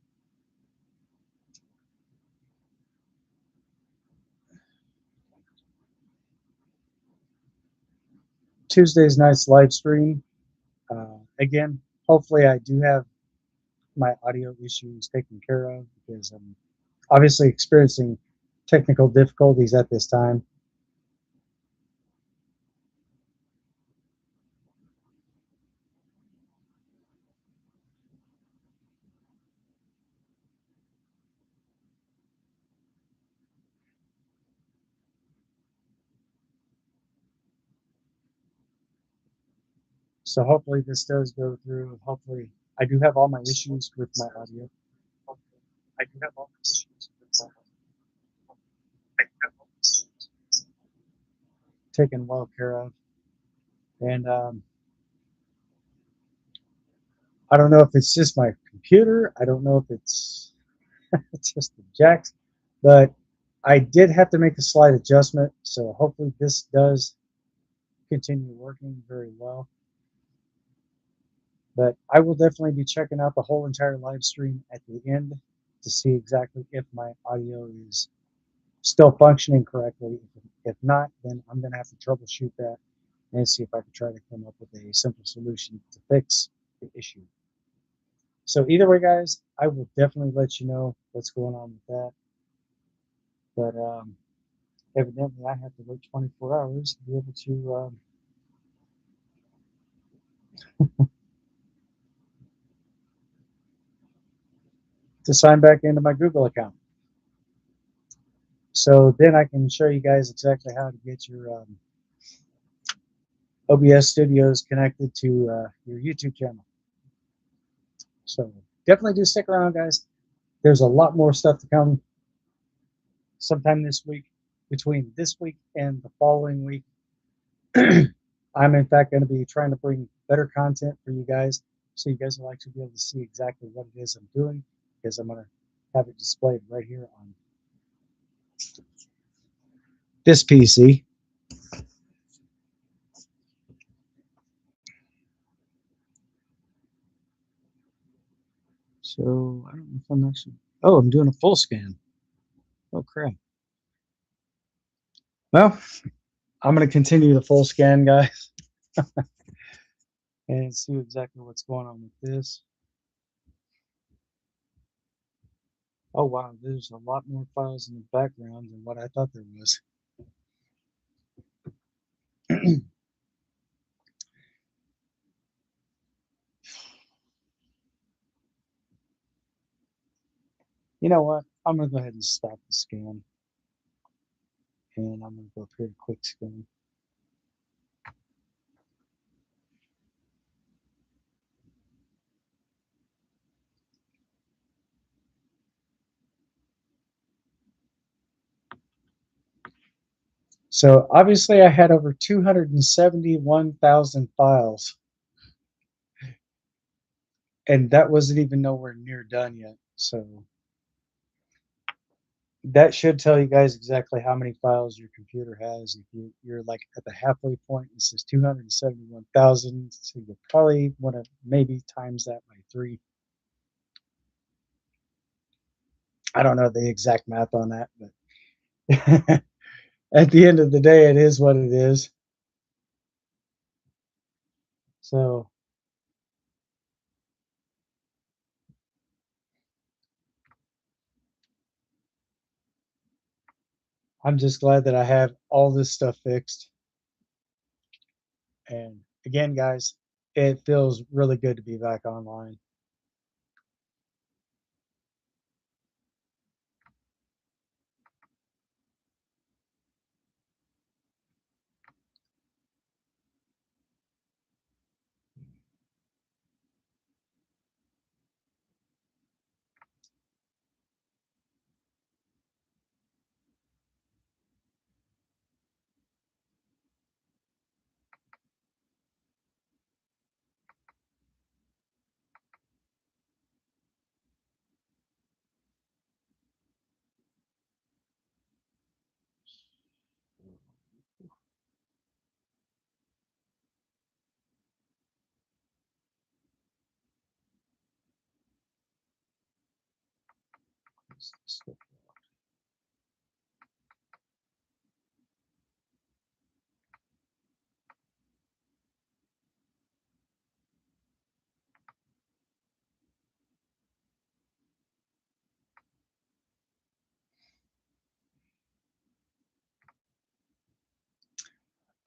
Tuesday's night's live stream. Again, hopefully I do have my audio issues taken care of because I'm obviously experiencing technical difficulties at this time. So hopefully this does go through. Hopefully I do have all my issues with my audio. I do have all my issues with my taken well care of. And I don't know if it's just my computer. I don't know if it's it's just the jacks, but I did have to make a slight adjustment. So hopefully this does continue working very well. But I will definitely be checking out the whole entire live stream at the end to see exactly if my audio is still functioning correctly. If not, then I'm going to have to troubleshoot that and see if I can try to come up with a simple solution to fix the issue. So either way, guys, I will definitely let you know what's going on with that. But evidently, I have to wait 24 hours to be able to sign back into my Google account. So then I can show you guys exactly how to get your OBS Studios connected to your YouTube channel. So definitely do stick around, guys. There's a lot more stuff to come sometime this week. Between this week and the following week, I'm in fact going to be trying to bring better content for you guys, so you guys will actually be able to see exactly what it is I'm doing, because I'm going to have it displayed right here on this PC. So I don't know if I'm actually. Oh, I'm doing a full scan. Oh crap. Well, I'm going to continue the full scan, guys, and see exactly what's going on with this. Oh wow, there's a lot more files in the background than what I thought there was. You know what? I'm going to go ahead and stop the scan, and I'm going to go up here to quick scan. So obviously I had over 271,000 files, and that wasn't even nowhere near done yet. So that should tell you guys exactly how many files your computer has. If you're like at the halfway point, it says 271,000. So you probably want to maybe times that by 3. I don't know the exact math on that, but at the end of the day, it is what it is. So I'm just glad that I have all this stuff fixed. And again, guys, it feels really good to be back online.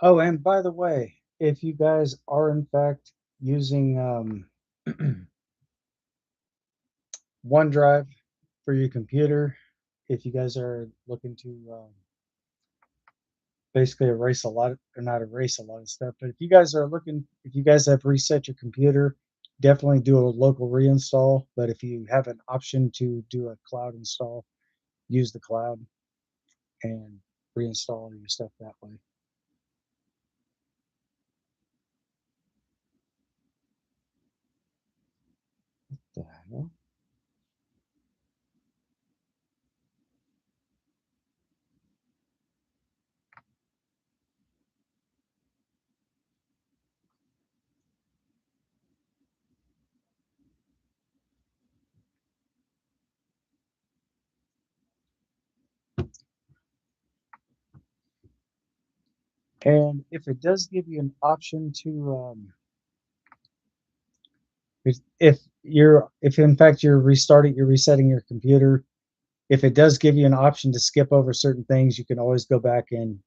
Oh, and by the way, if you guys are in fact using OneDrive for your computer, if you guys are looking to basically erase a lot, or not erase a lot of stuff, but if you guys are looking, if you guys have reset your computer, definitely do a local reinstall. But if you have an option to do a cloud install, use the cloud and reinstall your stuff that way. What the hell? And if it does give you an option to, if in fact you're resetting your computer, if it does give you an option to skip over certain things, you can always go back and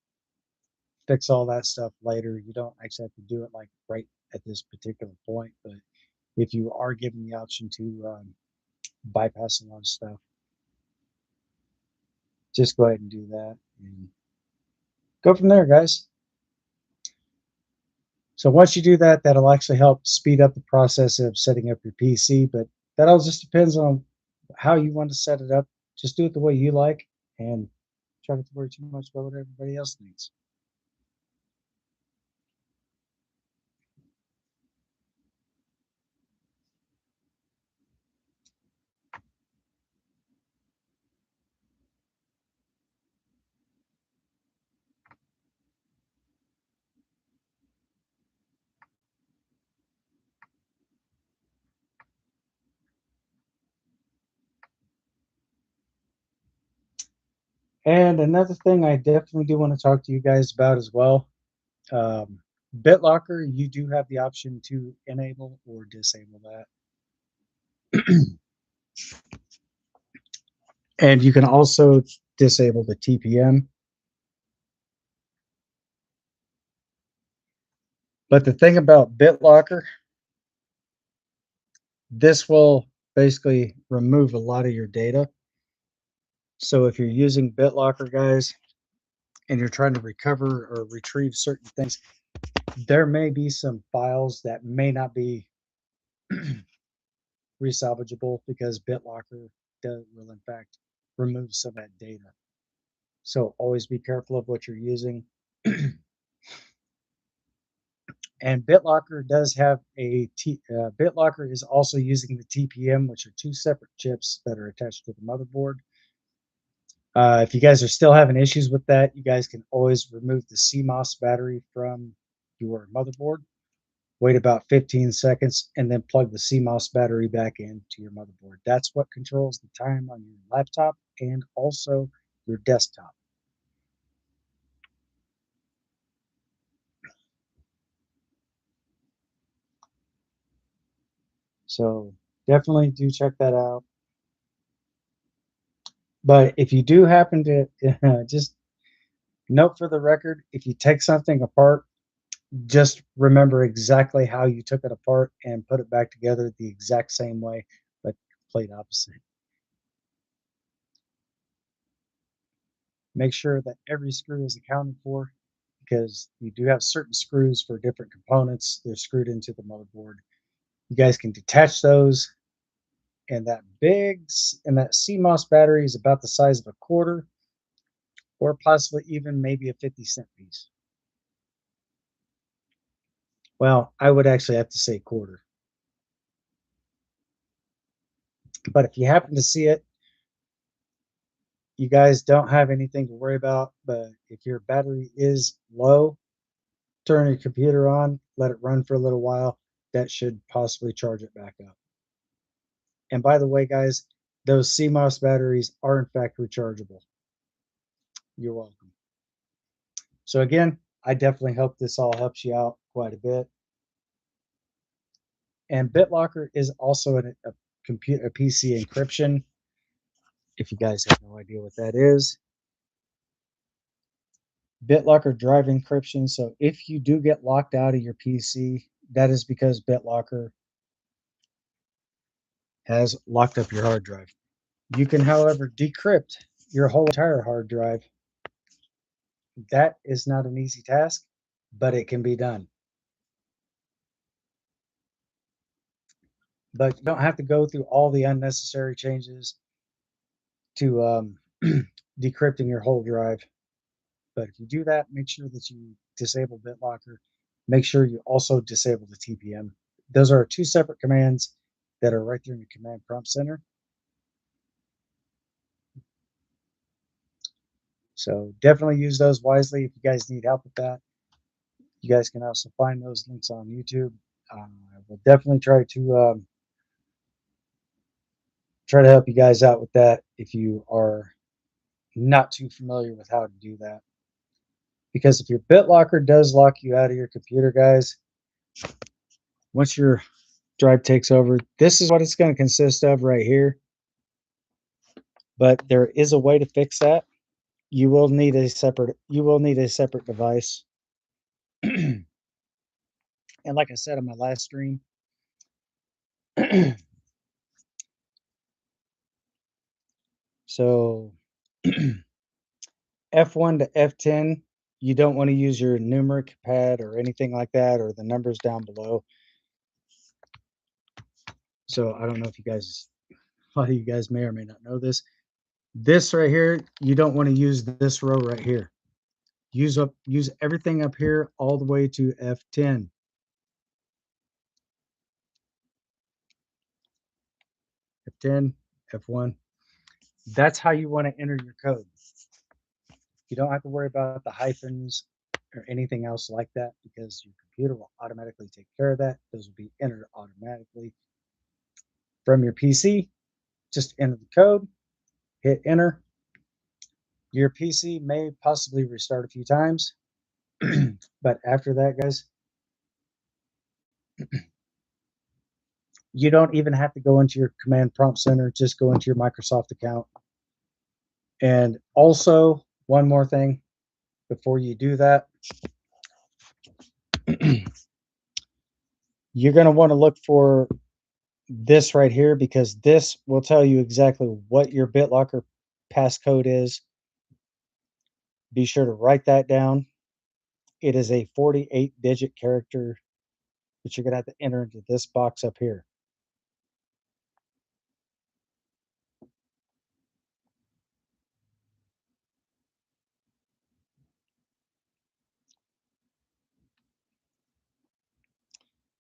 fix all that stuff later. You don't actually have to do it like right at this particular point, but if you are given the option to bypass a lot of stuff, just go ahead and do that and go from there, guys. So once you do that, that'll actually help speed up the process of setting up your PC. But that all just depends on how you want to set it up. Just do it the way you like and try not to worry too much about what everybody else thinks. And another thing I definitely do want to talk to you guys about as well. Um, BitLocker, you do have the option to enable or disable that. And you can also disable the TPM. But the thing about BitLocker, this will basically remove a lot of your data. So if you're using BitLocker, guys, and you're trying to recover or retrieve certain things, there may be some files that may not be resalvageable because BitLocker will in fact remove some of that data. So always be careful of what you're using. And BitLocker does have BitLocker is also using the TPM, which are two separate chips that are attached to the motherboard. If you guys are still having issues with that, you guys can always remove the CMOS battery from your motherboard. Wait about 15 seconds and then plug the CMOS battery back into your motherboard. That's what controls the time on your laptop and also your desktop. So definitely do check that out. But if you do happen to just Note for the record, if you take something apart, just remember exactly how you took it apart and put it back together the exact same way, but complete opposite. Make sure that every screw is accounted for because you do have certain screws for different components. They're screwed into the motherboard. You guys can detach those, and that CMOS battery is about the size of a quarter, or possibly even maybe a 50-cent piece. Well, I would actually have to say quarter. But if you happen to see it, you guys don't have anything to worry about. But if your battery is low, turn your computer on, let it run for a little while. That should possibly charge it back up. And by the way, guys, those CMOS batteries are in fact rechargeable. You're welcome. So again, I definitely hope this all helps you out quite a bit. And BitLocker is also a PC encryption. If you guys have no idea what that is, BitLocker drive encryption. So if you do get locked out of your PC, that is because BitLocker has locked up your hard drive. You can, however, decrypt your whole entire hard drive. That is not an easy task, but it can be done. But you don't have to go through all the unnecessary changes to decrypting your whole drive. But if you do that, make sure that you disable BitLocker. Make sure you also disable the TPM. Those are two separate commands that are right there in the command prompt center. So definitely use those wisely if you guys need help with that. You guys can also find those links on YouTube. I will definitely try to help you guys out with that if you are not too familiar with how to do that. Because if your BitLocker does lock you out of your computer, guys, once your drive takes over, this is what it's going to consist of right here. But there is a way to fix that. You will need a separate device. And like I said on my last stream, so F1 to F10, you don't want to use your numeric pad or anything like that or the numbers down below. So I don't know if a lot of you guys may or may not know this. This right here, you don't want to use this row right here. Use everything up here all the way to F10. F10, F1. That's how you want to enter your code. You don't have to worry about the hyphens or anything else like that because your computer will automatically take care of that. Those will be entered automatically from your PC. Just enter the code, hit enter. Your PC may possibly restart a few times, but after that, guys, you don't even have to go into your command prompt center. Just go into your Microsoft account. And also, one more thing before you do that, you're going to want to look for this right here because this will tell you exactly what your BitLocker passcode is. Be sure to write that down. It is a 48-digit character that you're going to have to enter into this box up here.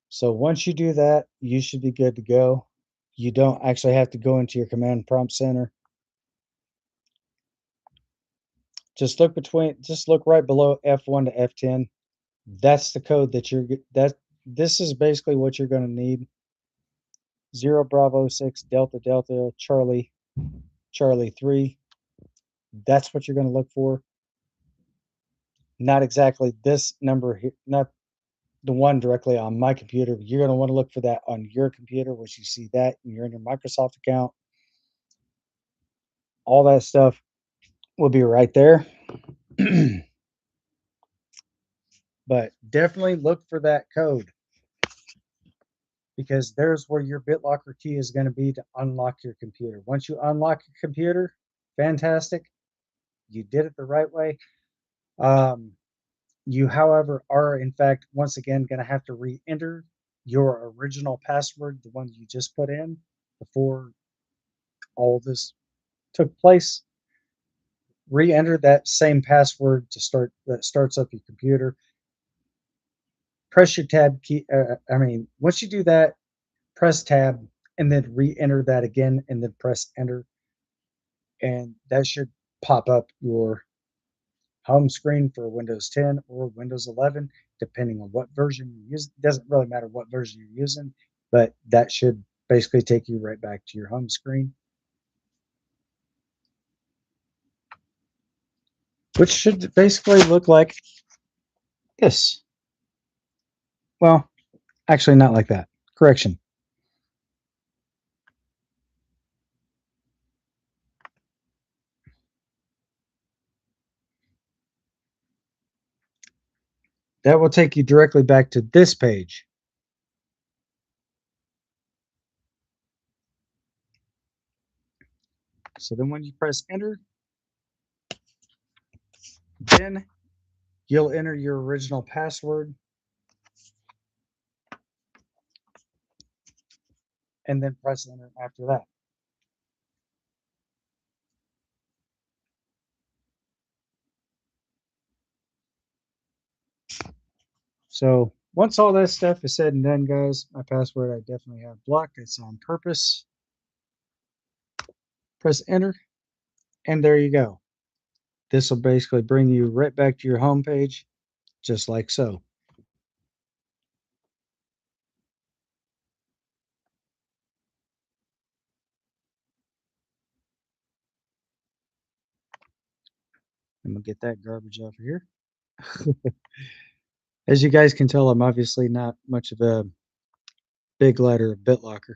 So once you do that, you should be good to go. You don't actually have to go into your command prompt center. Just look right below F1 to F10. That's the code this is basically what you're going to need. 0 Bravo 6 Delta Delta Charlie Charlie 3. That's what you're going to look for. Not exactly this number here, not the one directly on my computer. You're going to want to look for that on your computer, which you see that and you're in your Microsoft account. All that stuff will be right there. but definitely look for that code because there's where your BitLocker key is going to be to unlock your computer. Once you unlock your computer, fantastic. You did it the right way. Um, you, however, are in fact once again going to have to re-enter your original password, the one you just put in before all this took place. Re-enter that same password to start that starts up your computer. Press your tab key. Once you do that, press tab and then re-enter that again and then press enter. And that should pop up your home screen for Windows 10 or Windows 11, depending on what version you use. It doesn't really matter what version you're using, but that should basically take you right back to your home screen, which should basically look like this. Well, actually, not like that. Correction. That will take you directly back to this page. So then when you press enter, then you'll enter your original password and then press enter after that. So once all that stuff is said and done, guys, my password I definitely have blocked. It's on purpose. Press enter, and there you go. This will basically bring you right back to your home page, just like so. I'm gonna get that garbage off of here. As you guys can tell, I'm obviously not much of a big letter of BitLocker.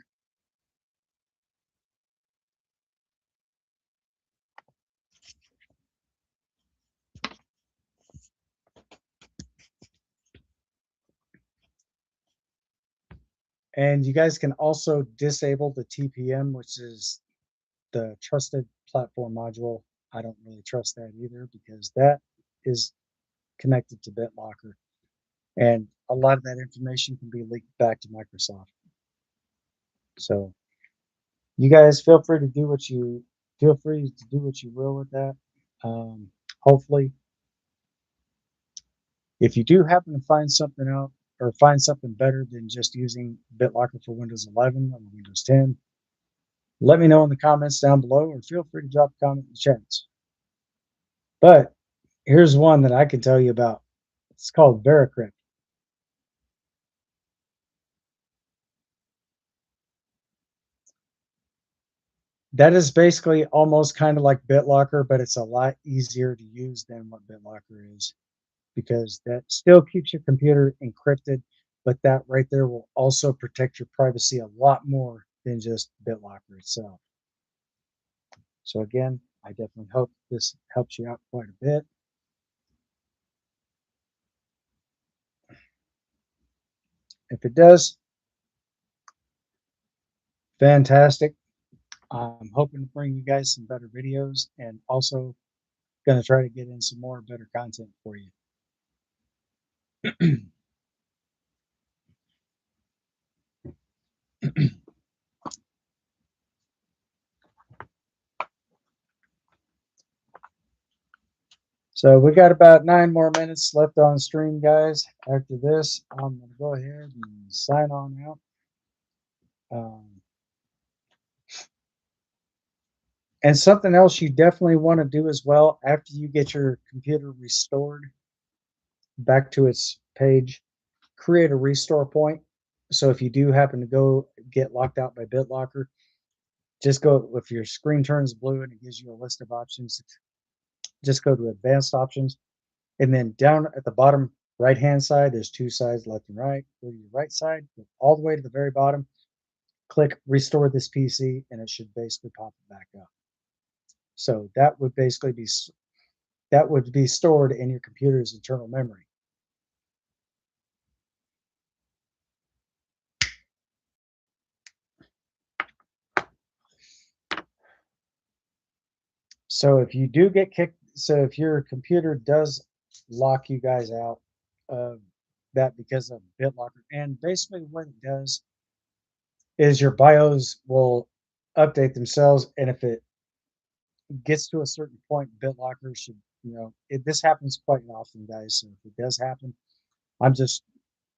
And you guys can also disable the TPM, which is the trusted platform module. I don't really trust that either because that is connected to BitLocker. And a lot of that information can be leaked back to Microsoft. So you guys feel free to do what you will with that. Hopefully, if you do happen to find something out or find something better than just using BitLocker for Windows 11 or Windows 10, let me know in the comments down below, or feel free to drop a comment in the chats. But here's one that I can tell you about. It's called Veracrypt. That is basically almost kind of like BitLocker, but it's a lot easier to use than what BitLocker is because that still keeps your computer encrypted, but that right there will also protect your privacy a lot more than just BitLocker itself. So again, I definitely hope this helps you out quite a bit. If it does, fantastic. I'm hoping to bring you guys some better videos and also going to try to get in some more better content for you. So we got about 9 more minutes left on stream, guys. After this, I'm going to go ahead and sign on out. And something else you definitely want to do as well after you get your computer restored back to its page, create a restore point. So if you do happen to go get locked out by BitLocker, just go, if your screen turns blue and it gives you a list of options, just go to advanced options. And then down at the bottom right hand side, there's 2 sides, left and right. Go to your right side, go all the way to the very bottom, click restore this PC, and it should basically pop it back up. So that would basically be stored in your computer's internal memory. So if you do get kicked, so if your computer does lock you guys out of that because of BitLocker, and basically what it does is your BIOS will update themselves, and if it gets to a certain point, BitLocker should, this happens quite often, guys. So if it does happen, I'm just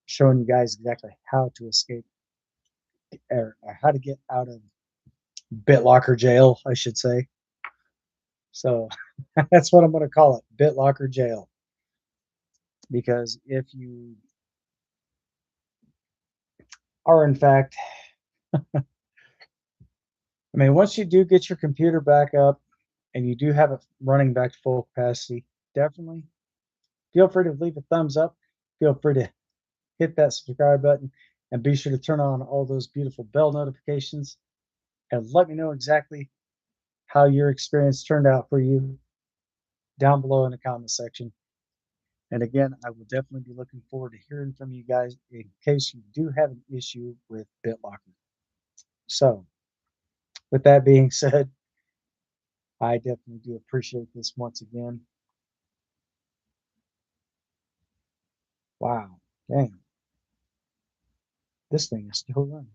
showing you guys exactly how to escape or how to get out of BitLocker jail, I should say. So that's what I'm going to call it, BitLocker jail. Because if you are, in fact, I mean, once you do get your computer back up and you do have it running back to full capacity, definitely feel free to leave a thumbs up. Feel free to hit that subscribe button and be sure to turn on all those beautiful bell notifications and let me know exactly how your experience turned out for you down below in the comment section. And again, I will definitely be looking forward to hearing from you guys in case you do have an issue with BitLocker. So, with that being said, I definitely do appreciate this once again. Wow, dang, this thing is still running.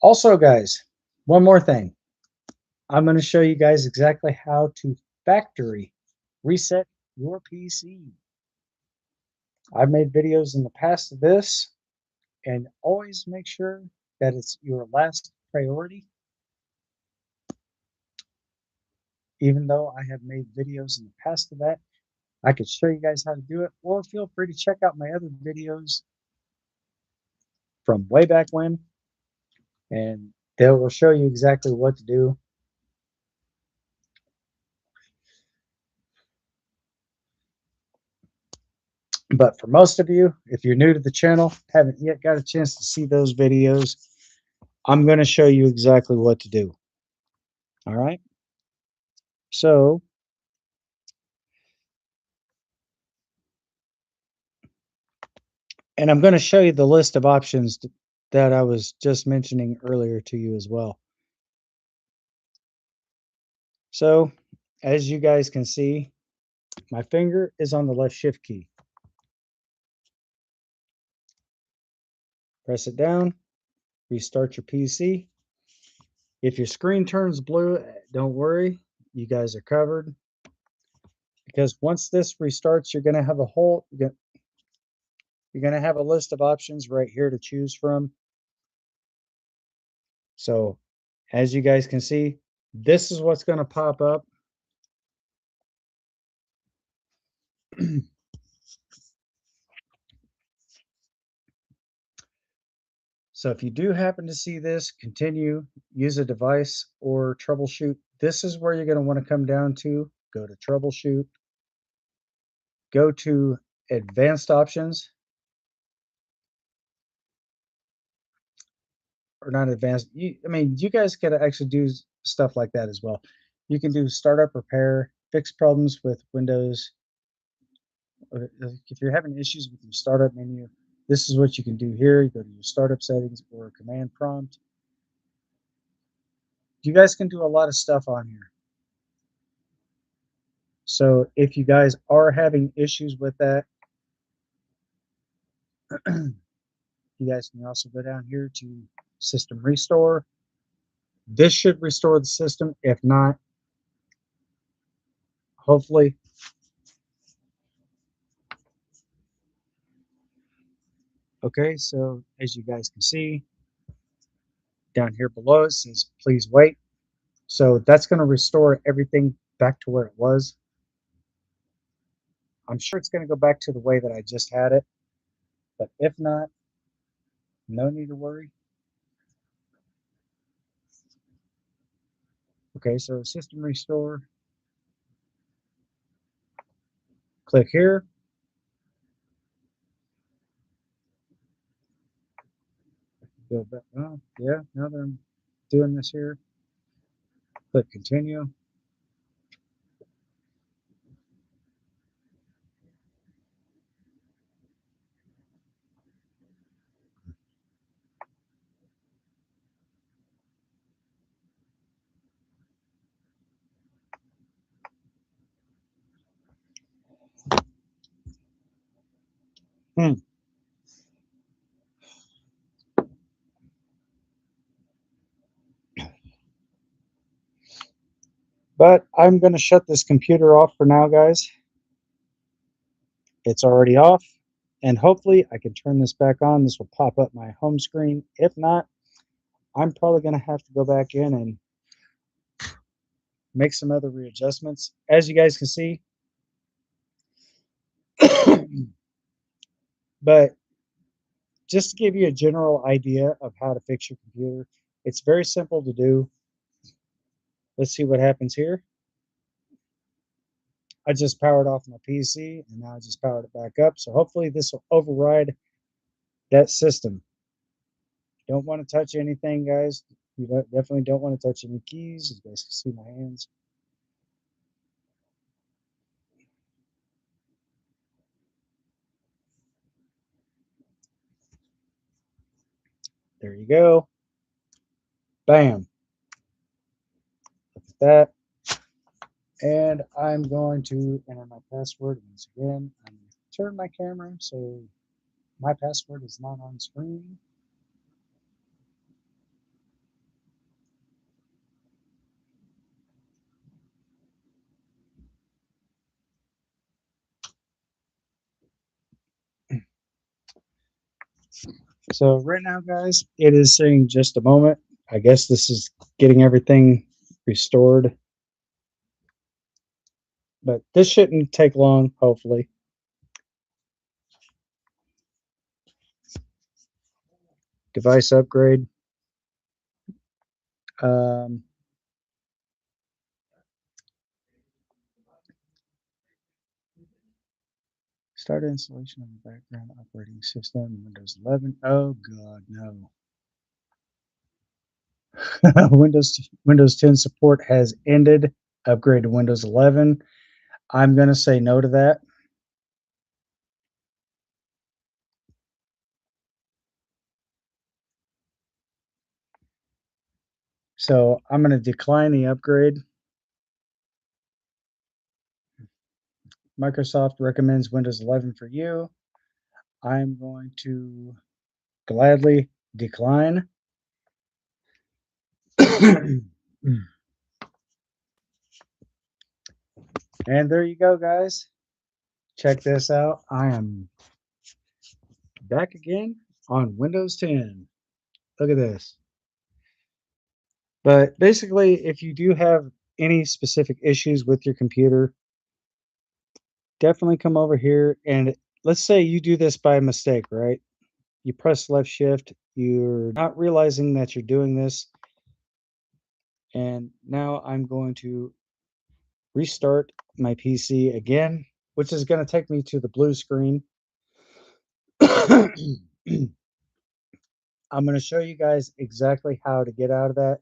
Also, guys, one more thing. I'm going to show you guys exactly how to factory reset your PC. I've made videos in the past of this, and always make sure that it's your last priority. Even though I have made videos in the past of that, I could show you guys how to do it, or feel free to check out my other videos from way back when, and they will show you exactly what to do. But for most of you, if you're new to the channel, haven't yet got a chance to see those videos, I'm going to show you exactly what to do. All right. So, and I'm going to show you the list of options that I was just mentioning earlier to you as well. So, as you guys can see, my finger is on the left shift key. Press it down, restart your PC. If your screen turns blue, don't worry, you guys are covered. Because once this restarts, you're going to have you're going to have a list of options right here to choose from. So, as you guys can see, this is what's going to pop up. So if you do happen to see this, continue, use a device, or troubleshoot, this is where you're going to want to come down to. Go to troubleshoot, go to advanced options, or not advanced. I mean, you guys could actually do stuff like that as well. You can do startup repair, fix problems with Windows. If you're having issues with your startup menu, this is what you can do here. You go to your startup settings or command prompt. You guys can do a lot of stuff on here. So if you guys are having issues with that, you guys can also go down here to system restore. This should restore the system. If not, hopefully. Okay, so as you guys can see, down here below it says please wait. So that's going to restore everything back to where it was. I'm sure it's going to go back to the way that I just had it, but if not, no need to worry. Okay, so system restore. Click here. Go back. Oh, yeah, now that I'm doing this here, click continue. But I'm going to shut this computer off for now, guys. It's already off. And hopefully I can turn this back on. This will pop up my home screen. If not, I'm probably going to have to go back in and make some other readjustments. As you guys can see, but just to give you a general idea of how to fix your computer, it's very simple to do. Let's see what happens here. I just powered off my PC and now I just powered it back up. So hopefully this will override that system. Don't want to touch anything, guys. You definitely don't want to touch any keys. You guys can see my hands. There you go. Bam. Look at that. And I'm going to enter my password once again. I'm going to turn my camera so my password is not on screen. So right now, guys, it is saying just a moment. I guess this is getting everything restored. But this shouldn't take long, hopefully. Device upgrade. Um, Start installation of the background operating system, Windows 11. Oh, God, no. Windows 10 support has ended. Upgrade to Windows 11. I'm going to say no to that. So I'm going to decline the upgrade. Microsoft recommends Windows 11 for you. I'm going to gladly decline. And there you go, guys. Check this out. I am back again on Windows 10. Look at this. But basically, if you do have any specific issues with your computer, definitely come over here. And let's say you do this by mistake, right? You press left shift, you're not realizing that you're doing this. And now I'm going to restart my PC again, which is going to take me to the blue screen. I'm going to show you guys exactly how to get out of that.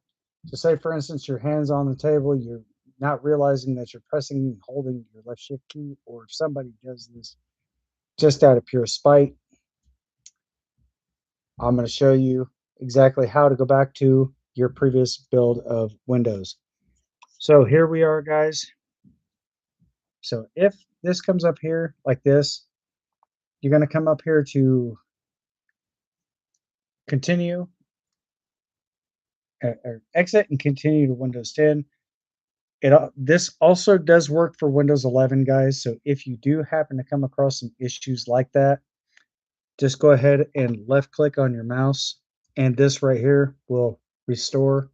So say, for instance, your hand's on the table, you're not realizing that you're pressing and holding your left shift key, or if somebody does this just out of pure spite, I'm going to show you exactly how to go back to your previous build of Windows. So here we are, guys. So if this comes up here like this, you're going to come up here to continue, or exit and continue to Windows 10. This also does work for Windows 11, guys. So if you do happen to come across some issues like that, just go ahead and left click on your mouse, and this right here will restore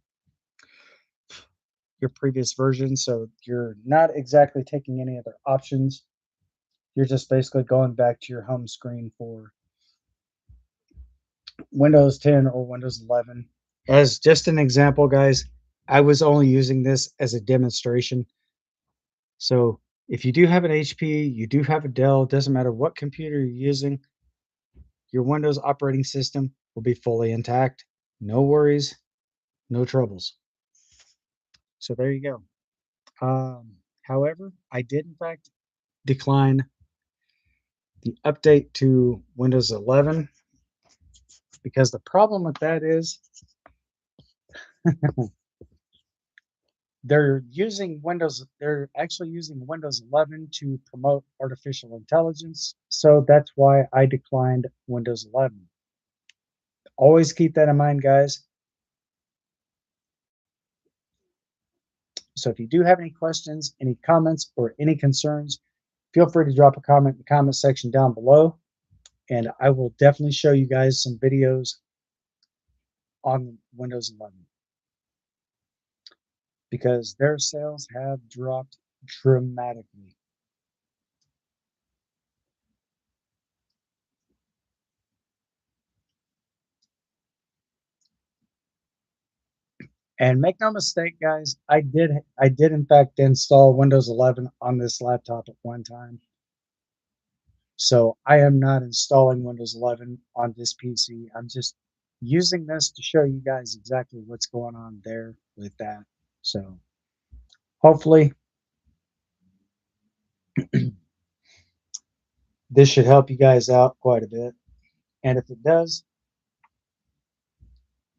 your previous version. So you're not exactly taking any other options. You're just basically going back to your home screen for Windows 10 or Windows 11. As just an example, guys, I was only using this as a demonstration. So if you do have an HP, you do have a Dell, doesn't matter what computer you're using, your Windows operating system will be fully intact. No worries, no troubles. So there you go. However, I did in fact decline the update to Windows 11 because the problem with that is they're using Windows. They're actually using Windows 11 to promote artificial intelligence. So that's why I declined Windows 11. Always keep that in mind, guys. So if you do have any questions, any comments, or any concerns, feel free to drop a comment in the comment section down below. And I will definitely show you guys some videos on Windows 11 because their sales have dropped dramatically. And make no mistake, guys, I did in fact install Windows 11 on this laptop at one time. So I am not installing Windows 11 on this PC. I'm just using this to show you guys exactly what's going on there with that. So hopefully this should help you guys out quite a bit. And if it does,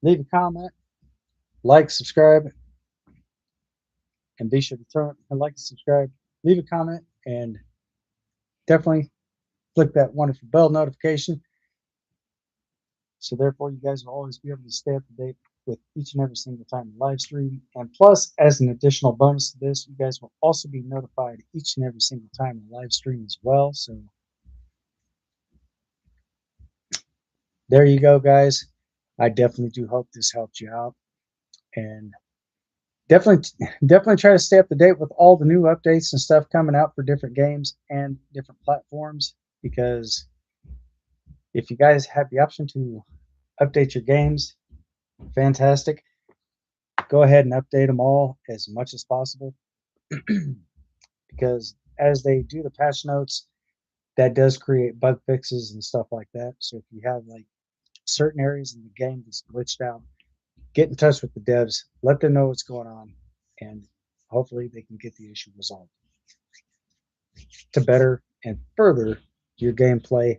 leave a comment, like, subscribe, and be sure to turn and like and subscribe. Leave a comment and definitely click that wonderful bell notification. So therefore, you guys will always be able to stay up to date with each and every single time I live stream. And plus, as an additional bonus to this, you guys will also be notified each and every single time I live stream as well. So there you go, guys. I definitely do hope this helped you out. And definitely try to stay up to date with all the new updates and stuff coming out for different games and different platforms, because if you guys have the option to update your games, fantastic. Go ahead and update them all as much as possible because as they do the patch notes, that does create bug fixes and stuff like that. So if you have like certain areas in the game that's glitched out, get in touch with the devs, let them know what's going on, and hopefully they can get the issue resolved to better and further your gameplay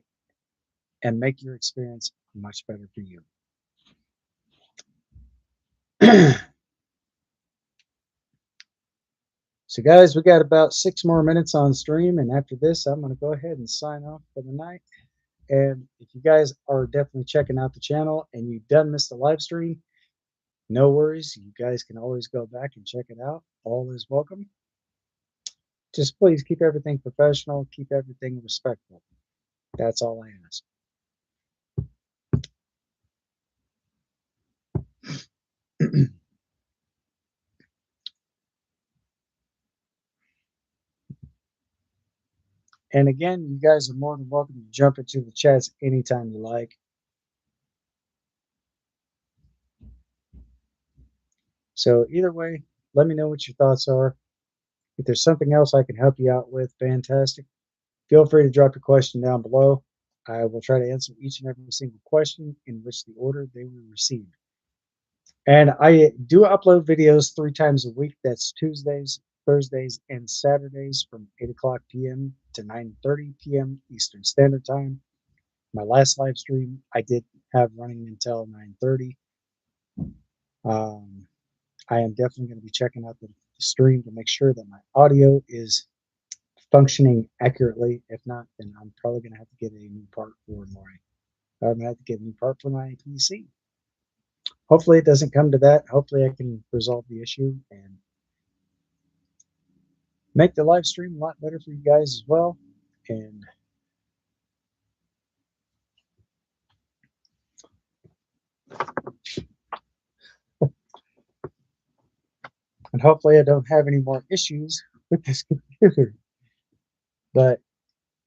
and make your experience much better for you. So guys, we got about 6 more minutes on stream, and after this I'm going to go ahead and sign off for the night. And if you guys are definitely checking out the channel and you done missed the live stream, no worries, you guys can always go back and check it out. All is welcome. Just please keep everything professional, keep everything respectful. That's all I ask. And again, you guys are more than welcome to jump into the chats anytime you like. So either way, let me know what your thoughts are. If there's something else I can help you out with, fantastic. Feel free to drop your question down below. I will try to answer each and every single question in which the order they were received. And I do upload videos 3 times a week. That's Tuesdays, Thursdays, and Saturdays from 8 o'clock p.m. to 9:30 p.m. Eastern Standard Time. My last live stream I did have running until 9:30. I am definitely going to be checking out the stream to make sure that my audio is functioning accurately. If not, then I'm probably going to have to get a new part for I'm going to have to get a new part for my PC. Hopefully it doesn't come to that. Hopefully I can resolve the issue and make the live stream a lot better for you guys as well. And hopefully I don't have any more issues with this computer. But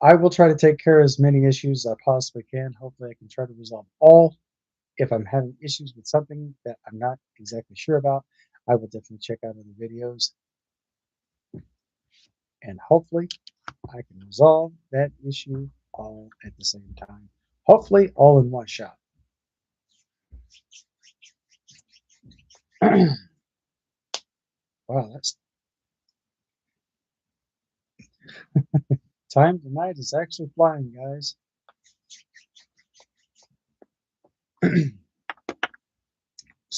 I will try to take care of as many issues as I possibly can. Hopefully I can try to resolve all. If I'm having issues with something that I'm not exactly sure about, I will definitely check out other videos. And hopefully I can resolve that issue all at the same time. Hopefully all in one shot. Wow, that's time tonight is actually flying, guys.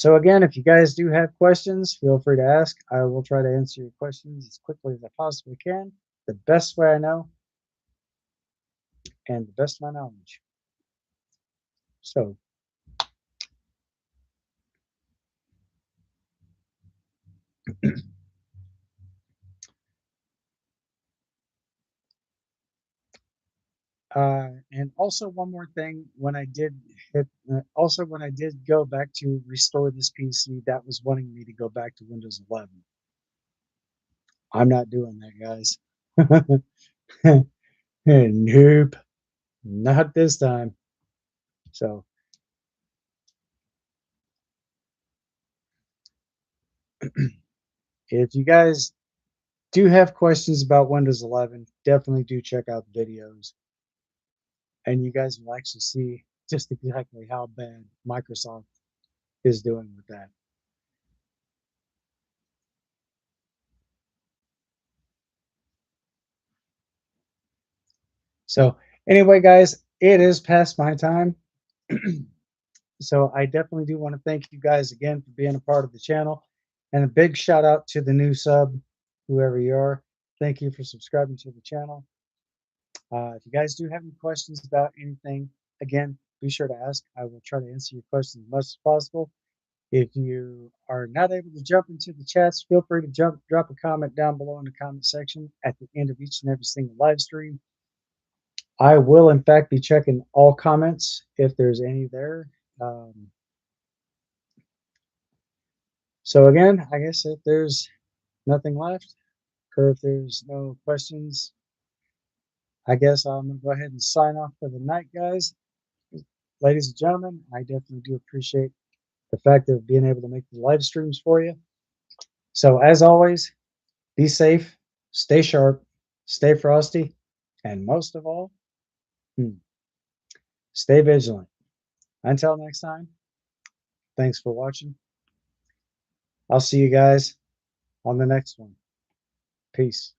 So again, if you guys do have questions, feel free to ask. I will try to answer your questions as quickly as I possibly can, the best way I know, and the best of my knowledge. So, and also one more thing, when I did when I did go back to restore this PC, that was wanting me to go back to Windows 11. I'm not doing that, guys. Nope, not this time. So, if you guys do have questions about Windows 11, definitely do check out the videos, and you guys will actually see just exactly how bad Microsoft is doing with that. So, anyway, guys, it is past my time. So, I definitely do want to thank you guys again for being a part of the channel, and a big shout out to the new sub, whoever you are. Thank you for subscribing to the channel. If you guys do have any questions about anything, again, be sure to ask. I will try to answer your questions as much as possible. If you are not able to jump into the chats, feel free to drop a comment down below in the comment section at the end of each and every single live stream. I will, in fact, be checking all comments if there's any there. So again, I guess if there's nothing left, or if there's no questions, I guess I'm gonna go ahead and sign off for the night, guys. Ladies and gentlemen, I definitely do appreciate the fact of being able to make the live streams for you. So as always, be safe, stay sharp, stay frosty, and most of all, stay vigilant. Until next time, thanks for watching. I'll see you guys on the next one. Peace.